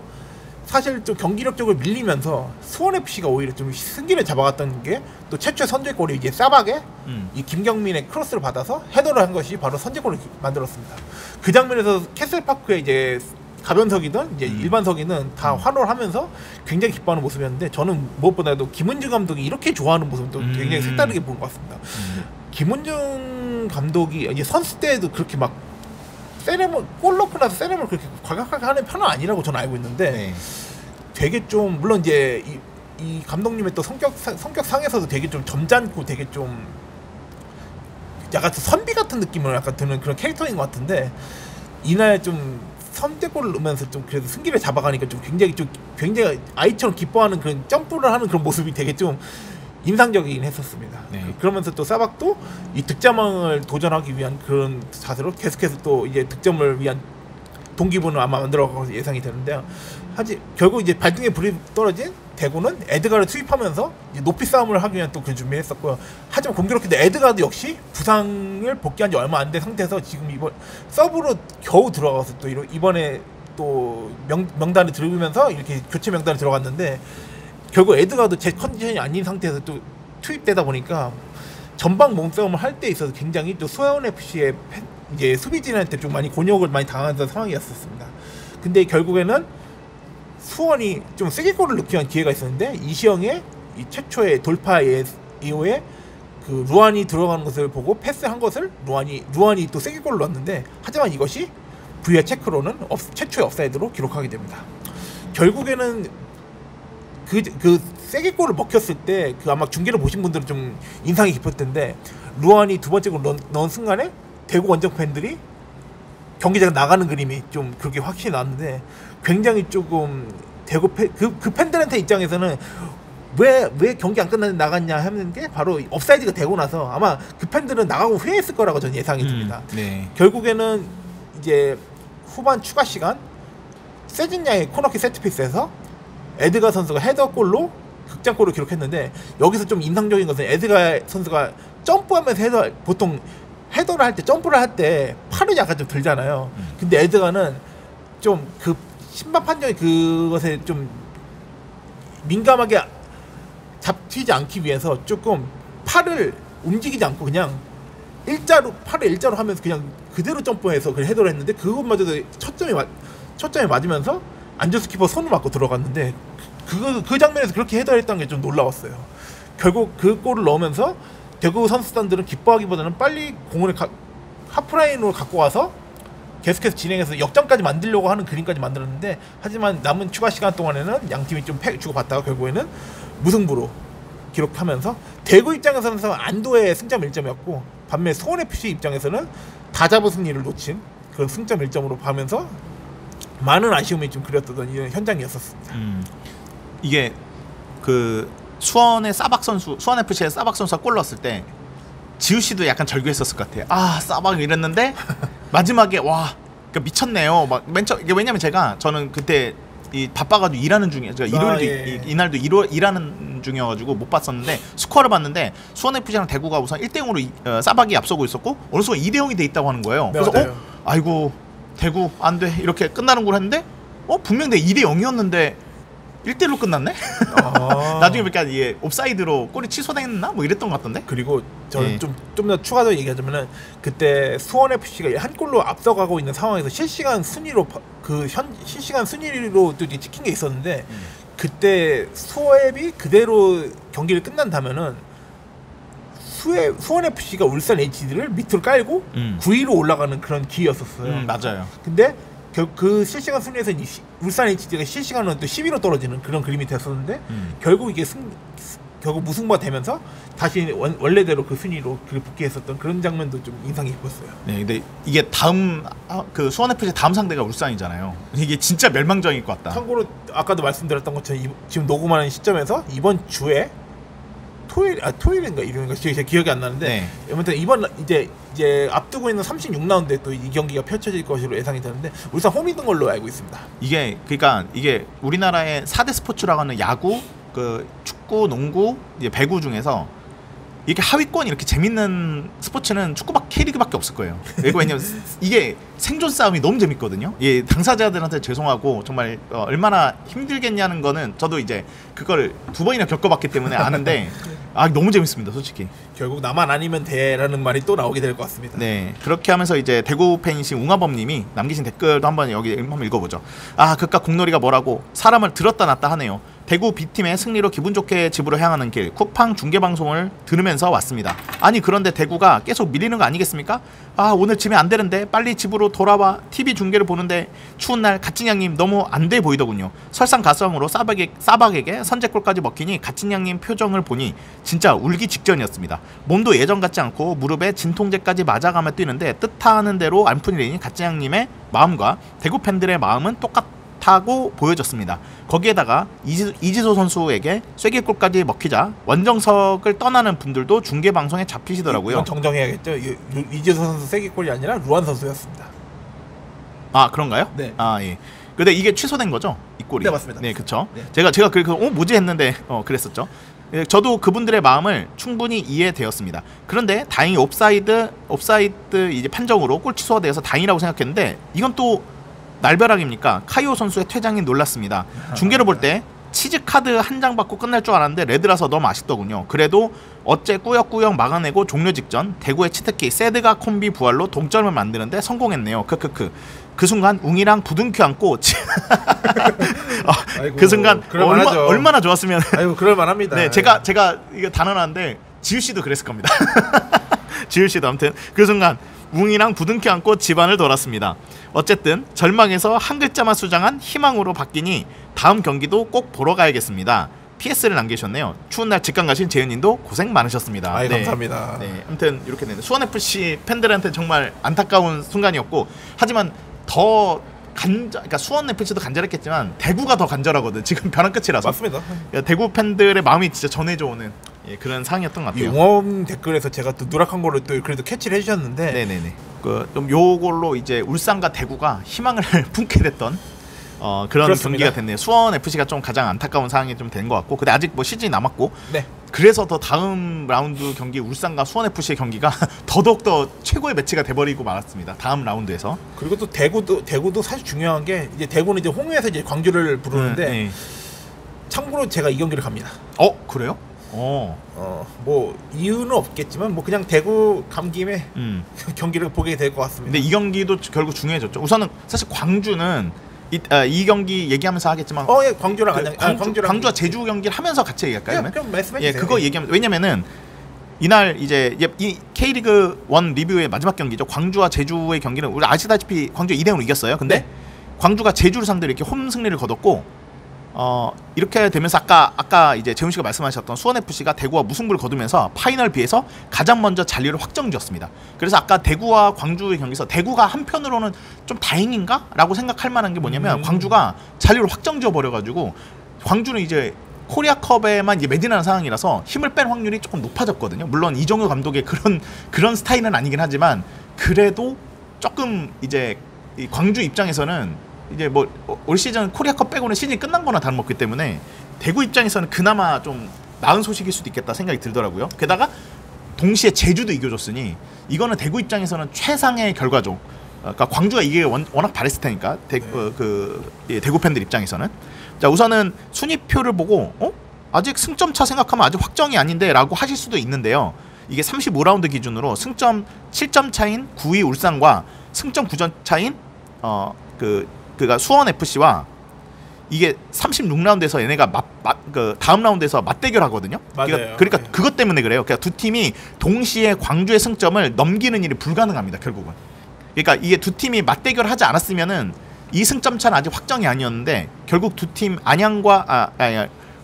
사실 좀 경기력적으로 밀리면서 수원 FC가 오히려 좀 승기를 잡아갔던 게, 또 최초의 선제골이 이제 싸박에 이 김경민의 크로스를 받아서 헤더를 한 것이 바로 선제골을 만들었습니다. 그 장면에서 캐슬파크에 이제 가변석이든 이제 일반석이든 다 환호를 하면서 굉장히 기뻐하는 모습이었는데, 저는 무엇보다도 김은중 감독이 이렇게 좋아하는 모습도 굉장히 색다르게 본 것 같습니다. 김은중 감독이 이제 선수 때도 그렇게 막 골 넣고 나서 세레모니 그렇게 과격하게 하는 편은 아니라고 저는 알고 있는데, 되게 좀, 물론 이제 이 감독님의 또 성격상에서도 되게 좀 점잖고 되게 좀 약간 선비 같은 느낌을 약간 드는 그런 캐릭터인 것 같은데, 이날 좀 선제골을 넣으면서 좀 그래도 승기를 잡아가니까 좀 굉장히 아이처럼 기뻐하는 그런 점프를 하는 그런 모습이 되게 좀 인상적이긴 했었습니다. 그러면서 또 사박도 이 득점왕을 도전하기 위한 그런 자세로 계속해서 또 이제 득점을 위한 동기부는 아마 만들어가서 예상이 되는데요. 결국 이제 발등에 불이 떨어진 대구는 에드가를 투입하면서 이제 높이 싸움을 하기 위한 또 그 준비를 했었고요. 하지만 공교롭게도 에드가도 역시 부상을 복귀한 지 얼마 안 된 상태에서 지금 이번 서브로 겨우 들어가서 또 이번에 또 명단을 들으면서 이렇게 교체 명단에 들어갔는데, 결국 에드가도 제 컨디션이 아닌 상태에서 또 투입되다 보니까 전방 몸싸움을 할 때 있어서 굉장히 또 수원 FC의 이제 수비진한테 좀 많이 곤욕을 많이 당하는 상황이었었습니다. 근데 결국에는 수원이 좀 세게골을 넣기 위한 기회가 있었는데, 이시영의 이 최초의 돌파 이후에 그 루안이 들어가는 것을 보고 패스한 것을 루안이 또 세게골을 넣었는데, 하지만 이것이 VAR 체크로는 최초의 업사이드로 기록하게 됩니다. 결국에는 그 세게골을 먹혔을 때 그 아마 중계를 보신 분들은 좀 인상이 깊을 텐데, 루안이 두 번째 골 넣은 순간에 대구 원정 팬들이 경기장 나가는 그림이 좀 그렇게 확실히 나왔는데, 굉장히 조금 대구 그 팬들한테 입장에서는 왜 경기 안 끝났는데 나갔냐 하는 게 바로 옵사이드가 되고 나서 아마 그 팬들은 나가고 후회했을 거라고 저는 예상이 듭니다. 결국에는 이제 후반 추가 시간 세진야의 코너킥 세트피스에서 에드가 선수가 헤더골로 극장골을 기록했는데, 여기서 좀 인상적인 것은 에드가 선수가 점프하면서 보통 헤더를 할 때, 점프를 할 때 팔을 약간 좀 들잖아요. 근데 에드가는 좀 그 심판 판정이 그것에 좀 민감하게 잡히지 않기 위해서 조금 팔을 움직이지 않고 그냥 팔을 일자로 하면서 그냥 그대로 점프해서 그 헤더를 했는데, 그것마저도 초점이 맞으면서 안전스 키퍼 손을 맞고 들어갔는데, 그 장면에서 그렇게 헤더를 했다는 게 좀 놀라웠어요. 결국 그 골을 넣으면서 대구 선수단들은 기뻐하기보다는 빨리 공을 하프라인으로 갖고 와서 계속해서 진행해서 역전까지 만들려고 하는 그림까지 만들었는데 하지만 남은 추가 시간 동안에는 양 팀이 좀 주고받다가 결국에는 무승부로 기록하면서 대구 입장에서는 안도의 승점 1점이었고 반면 수원FC 입장에서는 다잡은 승리를 놓친 그런 승점 1점으로 봐면서 많은 아쉬움이 좀 그렸던 이런 현장이었었습니다. 이게 그 수원의 싸박 선수, 수원 FC의 싸박 선수가 골 넣었을 때 지우 씨도 약간 절규했었을 것 같아요. 아 싸박 이랬는데 마지막에 와, 그러니까 미쳤네요. 막 이게 왜냐면 저는 그때 이 바빠가지고 일하는 중이에요. 제가 일요일도 이날도 일하는 중이어가지고 못 봤었는데 스코어를 봤는데 수원 FC랑 대구가 우선 1대0으로 싸박이 앞서고 있었고 어느 순간 2대0이 돼 있다고 하는 거예요. 네, 그래서 아이고 대구 안 돼 이렇게 끝나는 걸 했는데 분명 내 2대0이었는데 1대1로 끝났네? 나중에 보니까 이게 옵사이드로 골이 취소됐나? 뭐 이랬던 것 같던데? 그리고 저는 좀 더 추가적으로 얘기하자면은 그때 수원FC가 한 골로 앞서가고 있는 상황에서 실시간 순위로 실시간 순위로 또 찍힌 게 있었는데 그때 수원이 그대로 경기를 끝난다면은 수원FC가 울산 HD를 밑으로 깔고 9위로 올라가는 그런 기회였었어요. 맞아요. 근데 그 실시간 순위에서 울산 HD가 실시간으로 또 10위로 떨어지는 그런 그림이 됐었는데 결국 이게 결국 무승부가 되면서 다시 원래대로 그 순위로 복귀했었던 그런 장면도 좀 인상이 깊었어요. 네, 근데 이게 다음 그 수원 FC 다음 상대가 울산이잖아요. 이게 진짜 멸망전일 것 같다. 참고로 아까도 말씀드렸던 것처럼 지금 녹음하는 시점에서 이번 주에 토요일인가 일요일인가 제 기억이 안 나는데 아무튼 이번 이제 앞두고 있는 36라운드에 또 이 경기가 펼쳐질 것으로 예상이 되는데 울산 홈이던 걸로 알고 있습니다. 그러니까 이게 우리나라의 4대 스포츠라고 하는 야구, 그 축구, 농구, 이제 배구 중에서 이렇게 하위권 이렇게 재밌는 스포츠는 K리그밖에 없을 거예요. 왜냐면 이게 생존 싸움이 너무 재밌거든요. 예, 당사자들한테 죄송하고 정말 얼마나 힘들겠냐는 거는 저도 이제 그걸 2번이나 겪어봤기 때문에 아는데 너무 재밌습니다, 솔직히. 결국 나만 아니면 돼라는 말이 또 나오게 될 것 같습니다. 네, 그렇게 하면서 이제 대구 팬이신 웅하범님이 남기신 댓글도 한번 읽어보죠. 그깟 공놀이가 뭐라고 사람을 들었다 놨다 하네요. 대구 B팀의 승리로 기분 좋게 집으로 향하는 길 쿠팡 중계방송을 들으면서 왔습니다. 아니 그런데 대구가 계속 밀리는 거 아니겠습니까? 오늘 지면 안 되는데 빨리 집으로 돌아와 TV 중계를 보는데 추운 날 갓진양님 너무 안 돼 보이더군요. 설상가성으로 싸박에게 선제골까지 먹히니 갓진양님 표정을 보니 진짜 울기 직전이었습니다. 몸도 예전 같지 않고 무릎에 진통제까지 맞아가며 뛰는데 뜻하는 대로 안 풀리니 갓진양님의 마음과 대구 팬들의 마음은 똑같다고 보여졌습니다. 거기에다가 이지소 선수에게 쐐기골까지 먹히자 원정석을 떠나는 분들도 중계방송에 잡히시더라고요. 이건 정정해야겠죠. 이지소 선수 쐐기골이 아니라 루안 선수였습니다. 그런가요? 네. 예. 근데 이게 취소된 거죠? 이 골이? 네, 맞습니다. 네, 그쵸. 네. 제가 뭐지 했는데 그랬었죠. 저도 그분들의 마음을 충분히 이해되었습니다. 그런데 다행히 옵사이드 이제 판정으로 골 취소가 돼서 다행이라고 생각했는데 이건 또 날벼락입니까? 카이오 선수의 퇴장이 놀랐습니다. 중계로 볼 때 치즈 카드 한 장 받고 끝날 줄 알았는데 레드라서 너무 아쉽더군요. 그래도 어째 꾸역꾸역 막아내고 종료 직전 대구의 치트키 세드가 콤비 부활로 동점을 만드는데 성공했네요. 그 순간 웅이랑 부둥켜 안고 그 순간 얼마나 좋았으면. 그럴만합니다. 네, 제가 이거 단언하는데 지우 씨도 그랬을 겁니다. 지우 씨도 아무튼 그 순간 웅이랑 부둥켜 안고 집안을 돌았습니다. 어쨌든 절망에서 한 글자만 수정한 희망으로 바뀌니 다음 경기도 꼭 보러 가야겠습니다. PS를 남기셨네요. 추운 날 직관 가신 재현님도 고생 많으셨습니다. 네. 감사합니다. 네, 아무튼 이렇게 되는 수원FC 팬들한테 정말 안타까운 순간이었고 하지만 그러니까 수원FC도 간절했겠지만 대구가 더 간절하거든. 지금 변화 끝이라서. 맞습니다. 대구 팬들의 마음이 진짜 전해져 오는 그런 상황이었던 것 같아요. 웅원 댓글에서 제가 또 누락한 거를 또 그래도 캐치를 해주셨는데, 네네네. 좀 요걸로 이제 울산과 대구가 희망을 품게 됐던 그런 그렇습니다. 경기가 됐네요. 수원 FC가 좀 가장 안타까운 상황이 좀 된 것 같고, 근데 아직 뭐 시즌이 남았고, 네. 그래서 더 다음 라운드 경기 울산과 수원 FC의 경기가 더더욱 더 최고의 매치가 돼버리고 말았습니다. 다음 라운드에서. 그리고 또 대구도 사실 중요한 게 이제 대구는 이제 홍유에서 이제 광주를 부르는데 참고로 제가 이 경기를 갑니다. 그래요? 뭐 이유는 없겠지만 뭐 그냥 대구 감 김에 경기를 보게 될 것 같습니다. 근데 이 경기도 결국 중요해졌죠. 우선은 사실 광주는 이 경기 얘기하면서 하겠지만 광주랑 광주와 제주 경기를 하면서 같이 얘기할까요? 그럼 말씀해 주세요. 그거 얘기하면 왜냐면은 이날 이제 이 K리그 1 리뷰의 마지막 경기죠. 광주와 제주의 경기는 우리 아시다시피 광주 2대0으로 이겼어요. 근데 광주가 제주를 상대로 이렇게 홈 승리를 거뒀고 이렇게 되면서 아까 이제 재훈 씨가 말씀하셨던 수원 FC가 대구와 무승부를 거두면서 파이널 B에서 가장 먼저 잔류를 확정지었습니다. 그래서 아까 대구와 광주의 경기에서 대구가 한편으로는 좀 다행인가라고 생각할 만한 게 뭐냐면 광주가 잔류를 확정지어 버려가지고 광주는 이제 코리아컵에만 이제 매진하는 상황이라서 힘을 뺀 확률이 조금 높아졌거든요. 물론 이정효 감독의 그런 스타일은 아니긴 하지만 그래도 조금 이제 이 광주 입장에서는 이제 뭐 올 시즌 코리아컵 빼고는 시즌이 끝난 거나 다름없기 때문에 대구 입장에서는 그나마 좀 나은 소식일 수도 있겠다 생각이 들더라고요. 게다가 동시에 제주도 이겨줬으니 이거는 대구 입장에서는 최상의 결과죠. 그러니까 광주가 이게 워낙 잘했을 테니까 대구 팬들 입장에서는. 자, 우선은 순위표를 보고 아직 승점차 생각하면 아직 확정이 아닌데 라고 하실 수도 있는데요. 이게 35라운드 기준으로 승점 7점 차인 9위 울산과 승점 9점 차인 그가 수원 FC와 이게 36라운드에서 얘네가 그 다음 라운드에서 맞대결 하거든요. 맞아요. 그러니까 그것 때문에 그래요. 그러니까 두 팀이 동시에 광주의 승점을 넘기는 일이 불가능합니다. 결국은. 그러니까 이게 두 팀이 맞대결 하지 않았으면은 이 승점 차는 아직 확정이 아니었는데 결국 두 팀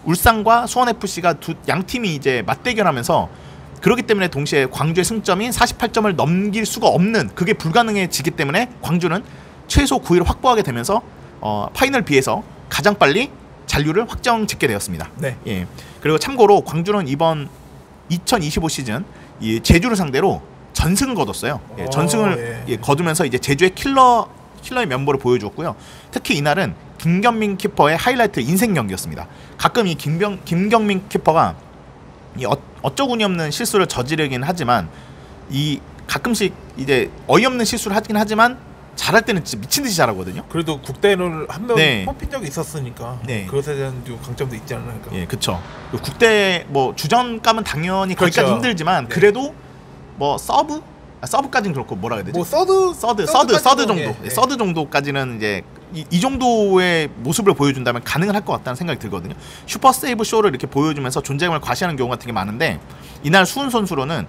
울산과 수원 FC가 양 팀이 이제 맞대결하면서 그렇기 때문에 동시에 광주의 승점이 48점을 넘길 수가 없는 그게 불가능해지기 때문에 광주는 최소 9위를 확보하게 되면서 파이널 B에서 가장 빨리 잔류를 확정짓게 되었습니다. 네. 예. 그리고 참고로 광주는 이번 2025 시즌 이 제주를 상대로 전승을 거뒀어요. 예, 전승을 거두면서 이제 제주의 킬러의 면모를 보여주었고요. 특히 이날은 김경민 키퍼의 하이라이트 인생 경기였습니다. 가끔 이 김경민 키퍼가 이 어쩌구니 없는 실수를 저지르긴 하지만 이 가끔씩 이제 어이없는 실수를 하긴 하지만 잘할 때는 진짜 미친 듯이 잘하거든요. 그래도 국대를 한 명 뽑힌 적이 있었으니까 그것에 대한 강점도 있지 않을까. 예, 그렇죠. 국대 뭐 주전감은 당연히 거기까지 힘들지만 그래도 뭐 서브까지는 그렇고 뭐라 해야 되지? 뭐 서드 정도. 서드 정도까지는 이제 이 정도의 모습을 보여준다면 가능을 할 것 같다는 생각이 들거든요. 슈퍼 세이브 쇼를 이렇게 보여주면서 존재감을 과시하는 경우가 되게 많은데 이날 수훈 선수로는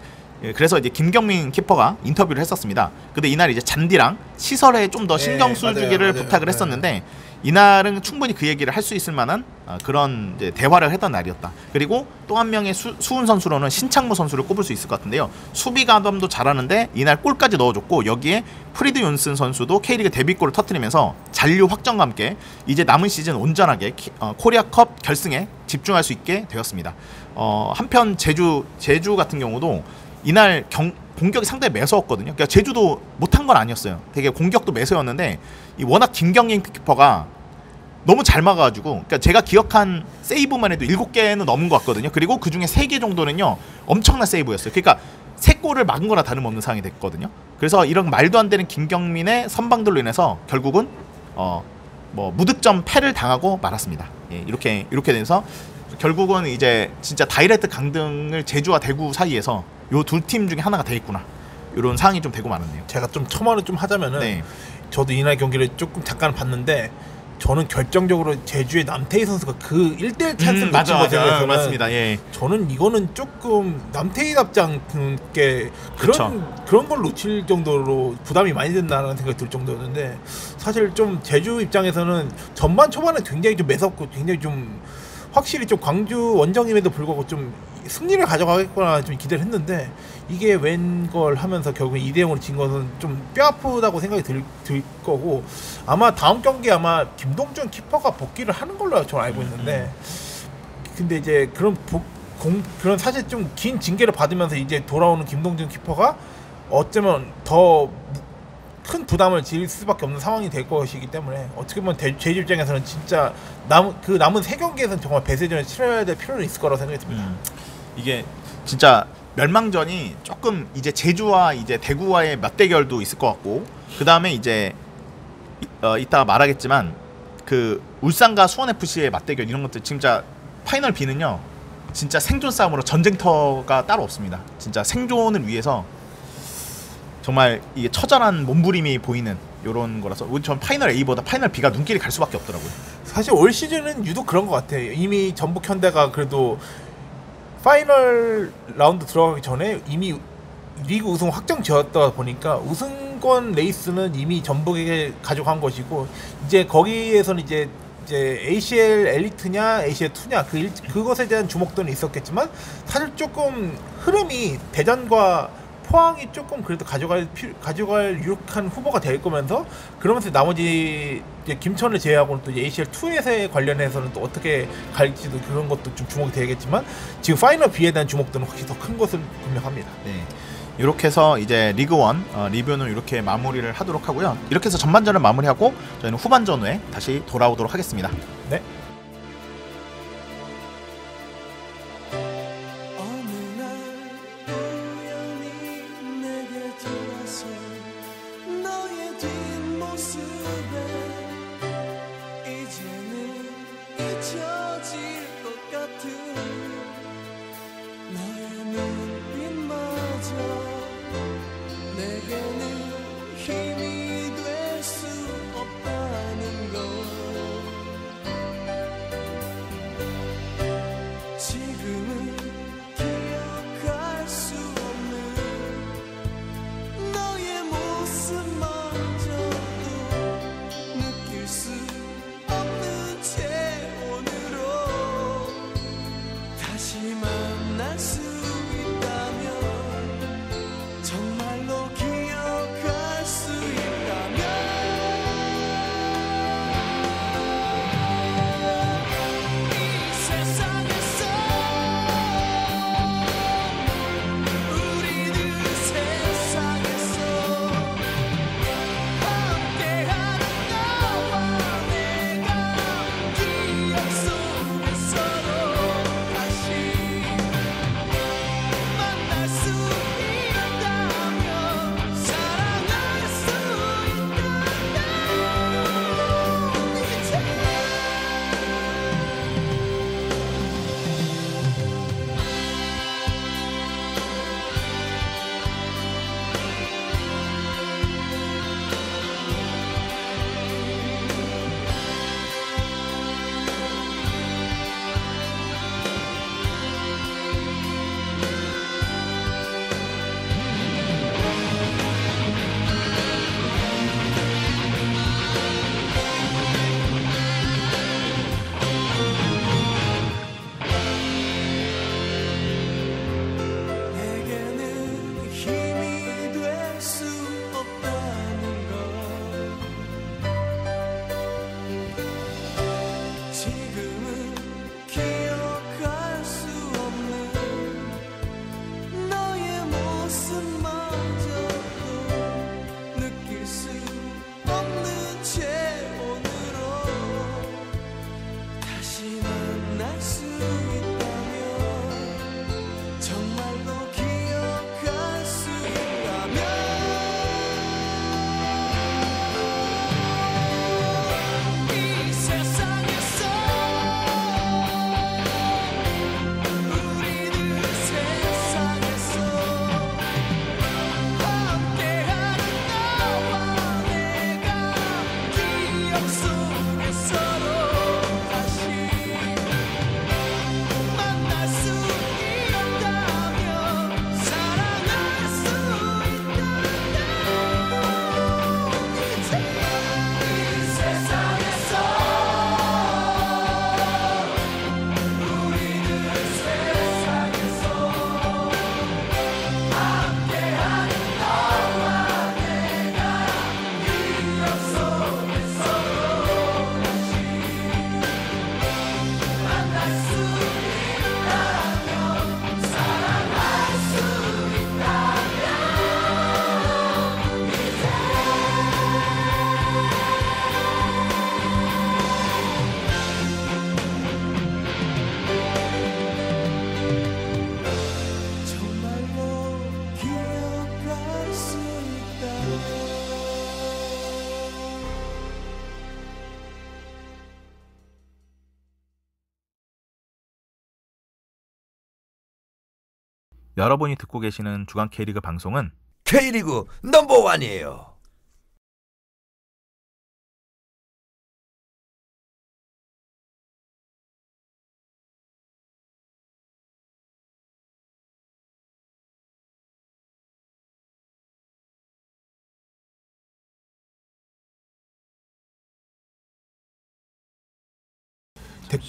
그래서 이제 김경민 키퍼가 인터뷰를 했었습니다. 근데 이날 이제 잔디랑 시설에 좀 더 신경 써주기를 부탁을 했었는데 이날은 충분히 그 얘기를 할 수 있을 만한 그런 이제 대화를 했던 날이었다. 그리고 또 한 명의 수훈 선수로는 신창무 선수를 꼽을 수 있을 것 같은데요. 수비 가담도 잘하는데 이날 골까지 넣어줬고 여기에 프리드 윤슨 선수도 K리그 데뷔골을 터뜨리면서 잔류 확정과 함께 이제 남은 시즌 온전하게 코리아컵 결승에 집중할 수 있게 되었습니다. 한편 제주 같은 경우도 이날 공격이 상당히 매서웠거든요. 그러니까 제주도 못한 건 아니었어요. 되게 공격도 매서웠는데 워낙 김경민 키퍼가 너무 잘 막아가지고 그러니까 제가 기억한 세이브만 해도 7개는 넘은 것 같거든요. 그리고 그중에 3개 정도는요 엄청난 세이브였어요. 그러니까 3골을 막은 거나 다름없는 상황이 됐거든요. 그래서 이런 말도 안 되는 김경민의 선방들로 인해서 결국은 뭐 무득점 패를 당하고 말았습니다. 예, 이렇게 돼서 결국은 이제 진짜 다이렉트 강등을 제주와 대구 사이에서 요 두 팀 중에 하나가 되겠구나 이런 상황이 좀 되고 말았네요. 제가 좀 첨언을 좀 하자면은 저도 이날 경기를 조금 잠깐 봤는데 저는 결정적으로 제주의 남태희 선수가 그 1대1 찬스를 놓친 것에 맞습니다. 예. 저는 이거는 조금 남태희답지 않게 그런 걸 놓칠 정도로 부담이 많이 된다는 생각이 들 정도였는데 사실 좀 제주 입장에서는 전반 초반에 굉장히 좀 매섭고 굉장히 좀 확실히 좀 광주 원정임에도 불구하고 좀 승리를 가져가겠구나 좀 기대를 했는데 이게 웬걸 하면서 결국 2대0으로 진 것은 좀 뼈아프다고 생각이 들 거고 아마 다음 경기에 아마 김동준 키퍼가 복귀를 하는 걸로 저는 알고 있는데 근데 이제 그런 사실 좀 긴 징계를 받으면서 이제 돌아오는 김동준 키퍼가 어쩌면 더 큰 부담을 질 수밖에 없는 상황이 될 것이기 때문에 어떻게 보면 제주 입장에서는 진짜 남은 3경기에서는 정말 배세전을 치러야 될 필요는 있을 거라고 생각이 듭니다. 이게 진짜 멸망전이 조금 이제 제주와 이제 대구와의 맞대결도 있을 것 같고 그 다음에 이제 이따가 말하겠지만 그 울산과 수원 FC의 맞대결 이런 것들 진짜 파이널 B는요 진짜 생존 싸움으로 전쟁터가 따로 없습니다. 진짜 생존을 위해서 정말 이게 처절한 몸부림이 보이는 이런 거라서 전 파이널 A보다 파이널 B가 눈길이 갈 수밖에 없더라고요. 사실 올 시즌은 유독 그런 것 같아요. 이미 전북 현대가 그래도 파이널 라운드 들어가기 전에 이미 리그 우승 확정 지었다 보니까 우승권 레이스는 이미 전북에게 가져간 것이고 이제 거기에서는 이제 ACL 엘리트냐 ACL 2냐 그것에 대한 주목도는 있었겠지만 사실 조금 흐름이 대전과 포항이 조금 그래도 가져갈 유력한 후보가 될 거면서 그러면서 나머지 이제 김천을 제외하고는 또 ACL 2에 관련해서는 또 어떻게 갈지도 그런 것도 좀 주목이 되겠지만 지금 파이널 B에 대한 주목도는 확실히 더 큰 것은 분명합니다. 네. 이렇게 해서 이제 리그1 리뷰는 이렇게 마무리를 하도록 하고요. 이렇게 해서 전반전을 마무리하고 저희는 후반전 후에 다시 돌아오도록 하겠습니다. 네. 여러분이 듣고 계시는 주간 K리그 방송은 K리그 넘버원이에요.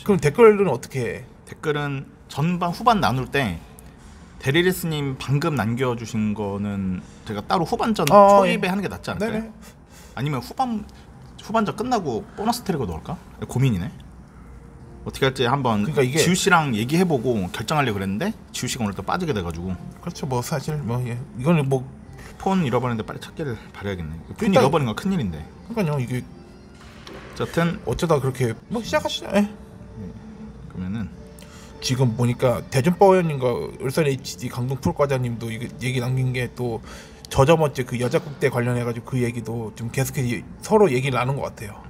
그럼 댓글은 어떻게 해? 댓글은 전반 후반 나눌 때 데리리스님 방금 남겨주신 거는 제가 따로 후반전 초입에 예. 하는 게 낫지 않을까요? 네네. 아니면 후반전 끝나고 보너스 트랙을 넣을까? 고민이네. 어떻게 할지 한번 그러니까 이게 지우 씨랑 얘기해보고 결정하려고 그랬는데 지우 씨가 오늘 또 빠지게 돼가지고. 그렇죠. 뭐 사실 뭐 이거는 뭐 폰 잃어버렸는데 빨리 찾기를 바라야겠네. 폰 일단- 잃어버린 건 큰일인데. 그러니까요. 이게 어쨌든 어쩌다 그렇게 뭐 시작하시죠. 예. 그러면은 지금 보니까 대준빠 의원님과 울산 HD 강동 프로과장님도 이거 얘기 남긴 게 또 저저번째 그 여자 국대 관련해가지고 그 얘기도 좀 계속해서 서로 얘기를 나눈 것 같아요.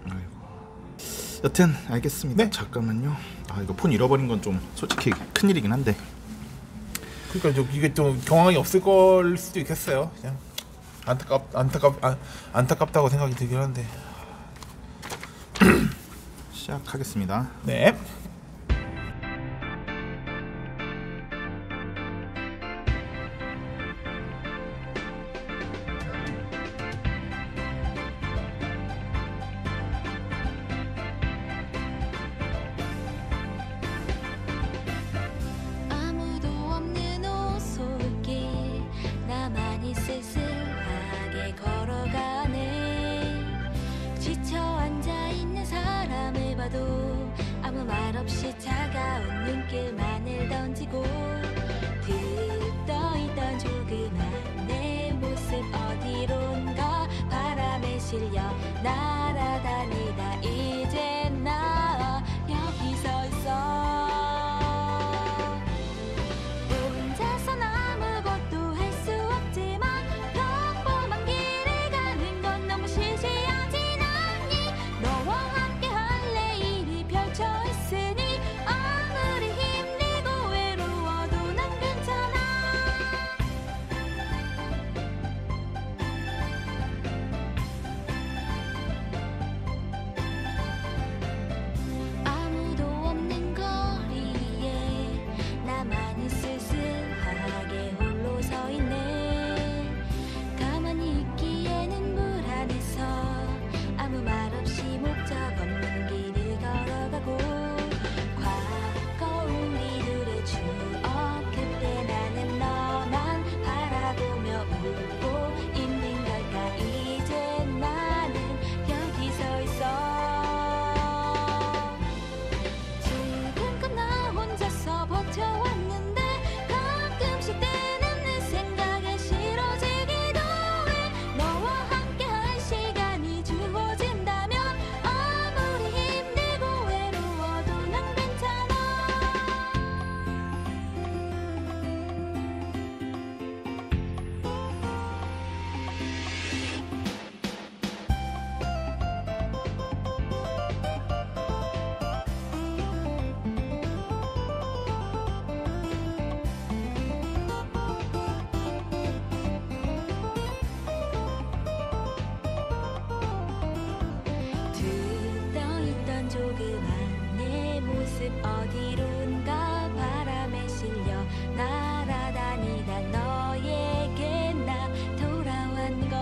여튼 알겠습니다. 잠깐만요. 아 이거 폰 잃어버린 건 좀 솔직히 큰일이긴 한데. 그러니까 이게 좀 경황이 없을 걸 수도 있겠어요. 그냥 안타깝다고 생각이 들긴 한데. 시작하겠습니다. 네. 아무도 없는 오솔길 나만이 쓸쓸하게 걸어가네. 지쳐 앉아있는 사람을 봐도 아무 말 없이 차가운 눈길만을 던지고 들떠있던 조그만 내 모습 어디론가 바람에 실려 날아다니다 이제 나 여기 서 있어. 혼자선 아무것도 할 수 없지만 평범한 길을 가는 건 너무 시시하진 않니. 너와 함께 할 내일이 펼쳐 있으니 아무리 힘들고 외로워도 난 괜찮아. 아무도 없는 거리에 나만이 쓸쓸하게 홀로 서 있네. 가만히 있기에는 불안해서 아무 말 없이 목적 없는 길을 걸어가고 과거 우리 둘의 추억 그때 나는 너만 바라보며 울고 있는 걸까. 이제 나는 여기 서 있어. 지금껏 나 혼자서 버텨왔는데 가끔씩 때는 내 생각에 싫어지기도 해. 너와 함께 할 시간이 주어진다면 아무리 힘들고 외로워도 난 괜찮아. 들떠있던 조그만 내 모습 어디론가 바람에 실려 날아다니다 너에게 나 돌아온 걸.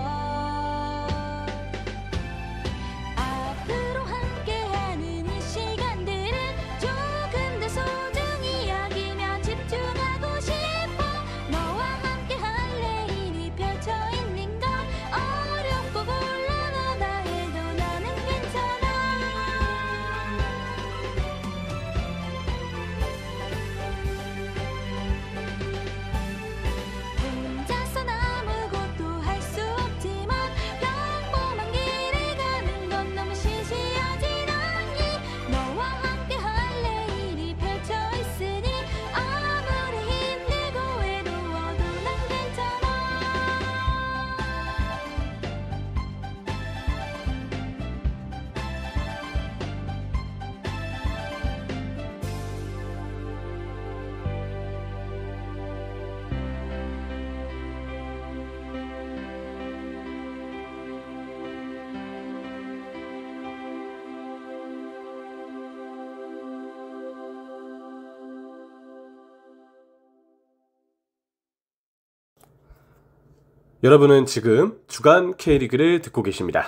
앞으로 함께하는 이 시간들을 조금 더 소중히 여기며 집중하고 싶어. 너와 함께 할 내일이 펼쳐 있는 건 어렵고 곤란하다 해도 나는 괜찮아. 혼자선 아무것도 할 수 없지만 평범한 길을 가는 건 너무 시시하진 않니. 너와 함께 할 내일이 펼쳐 있으니 아무리 힘들고 외로워도 난 괜찮아. 여러분은 지금 주간 K리그를 듣고 계십니다.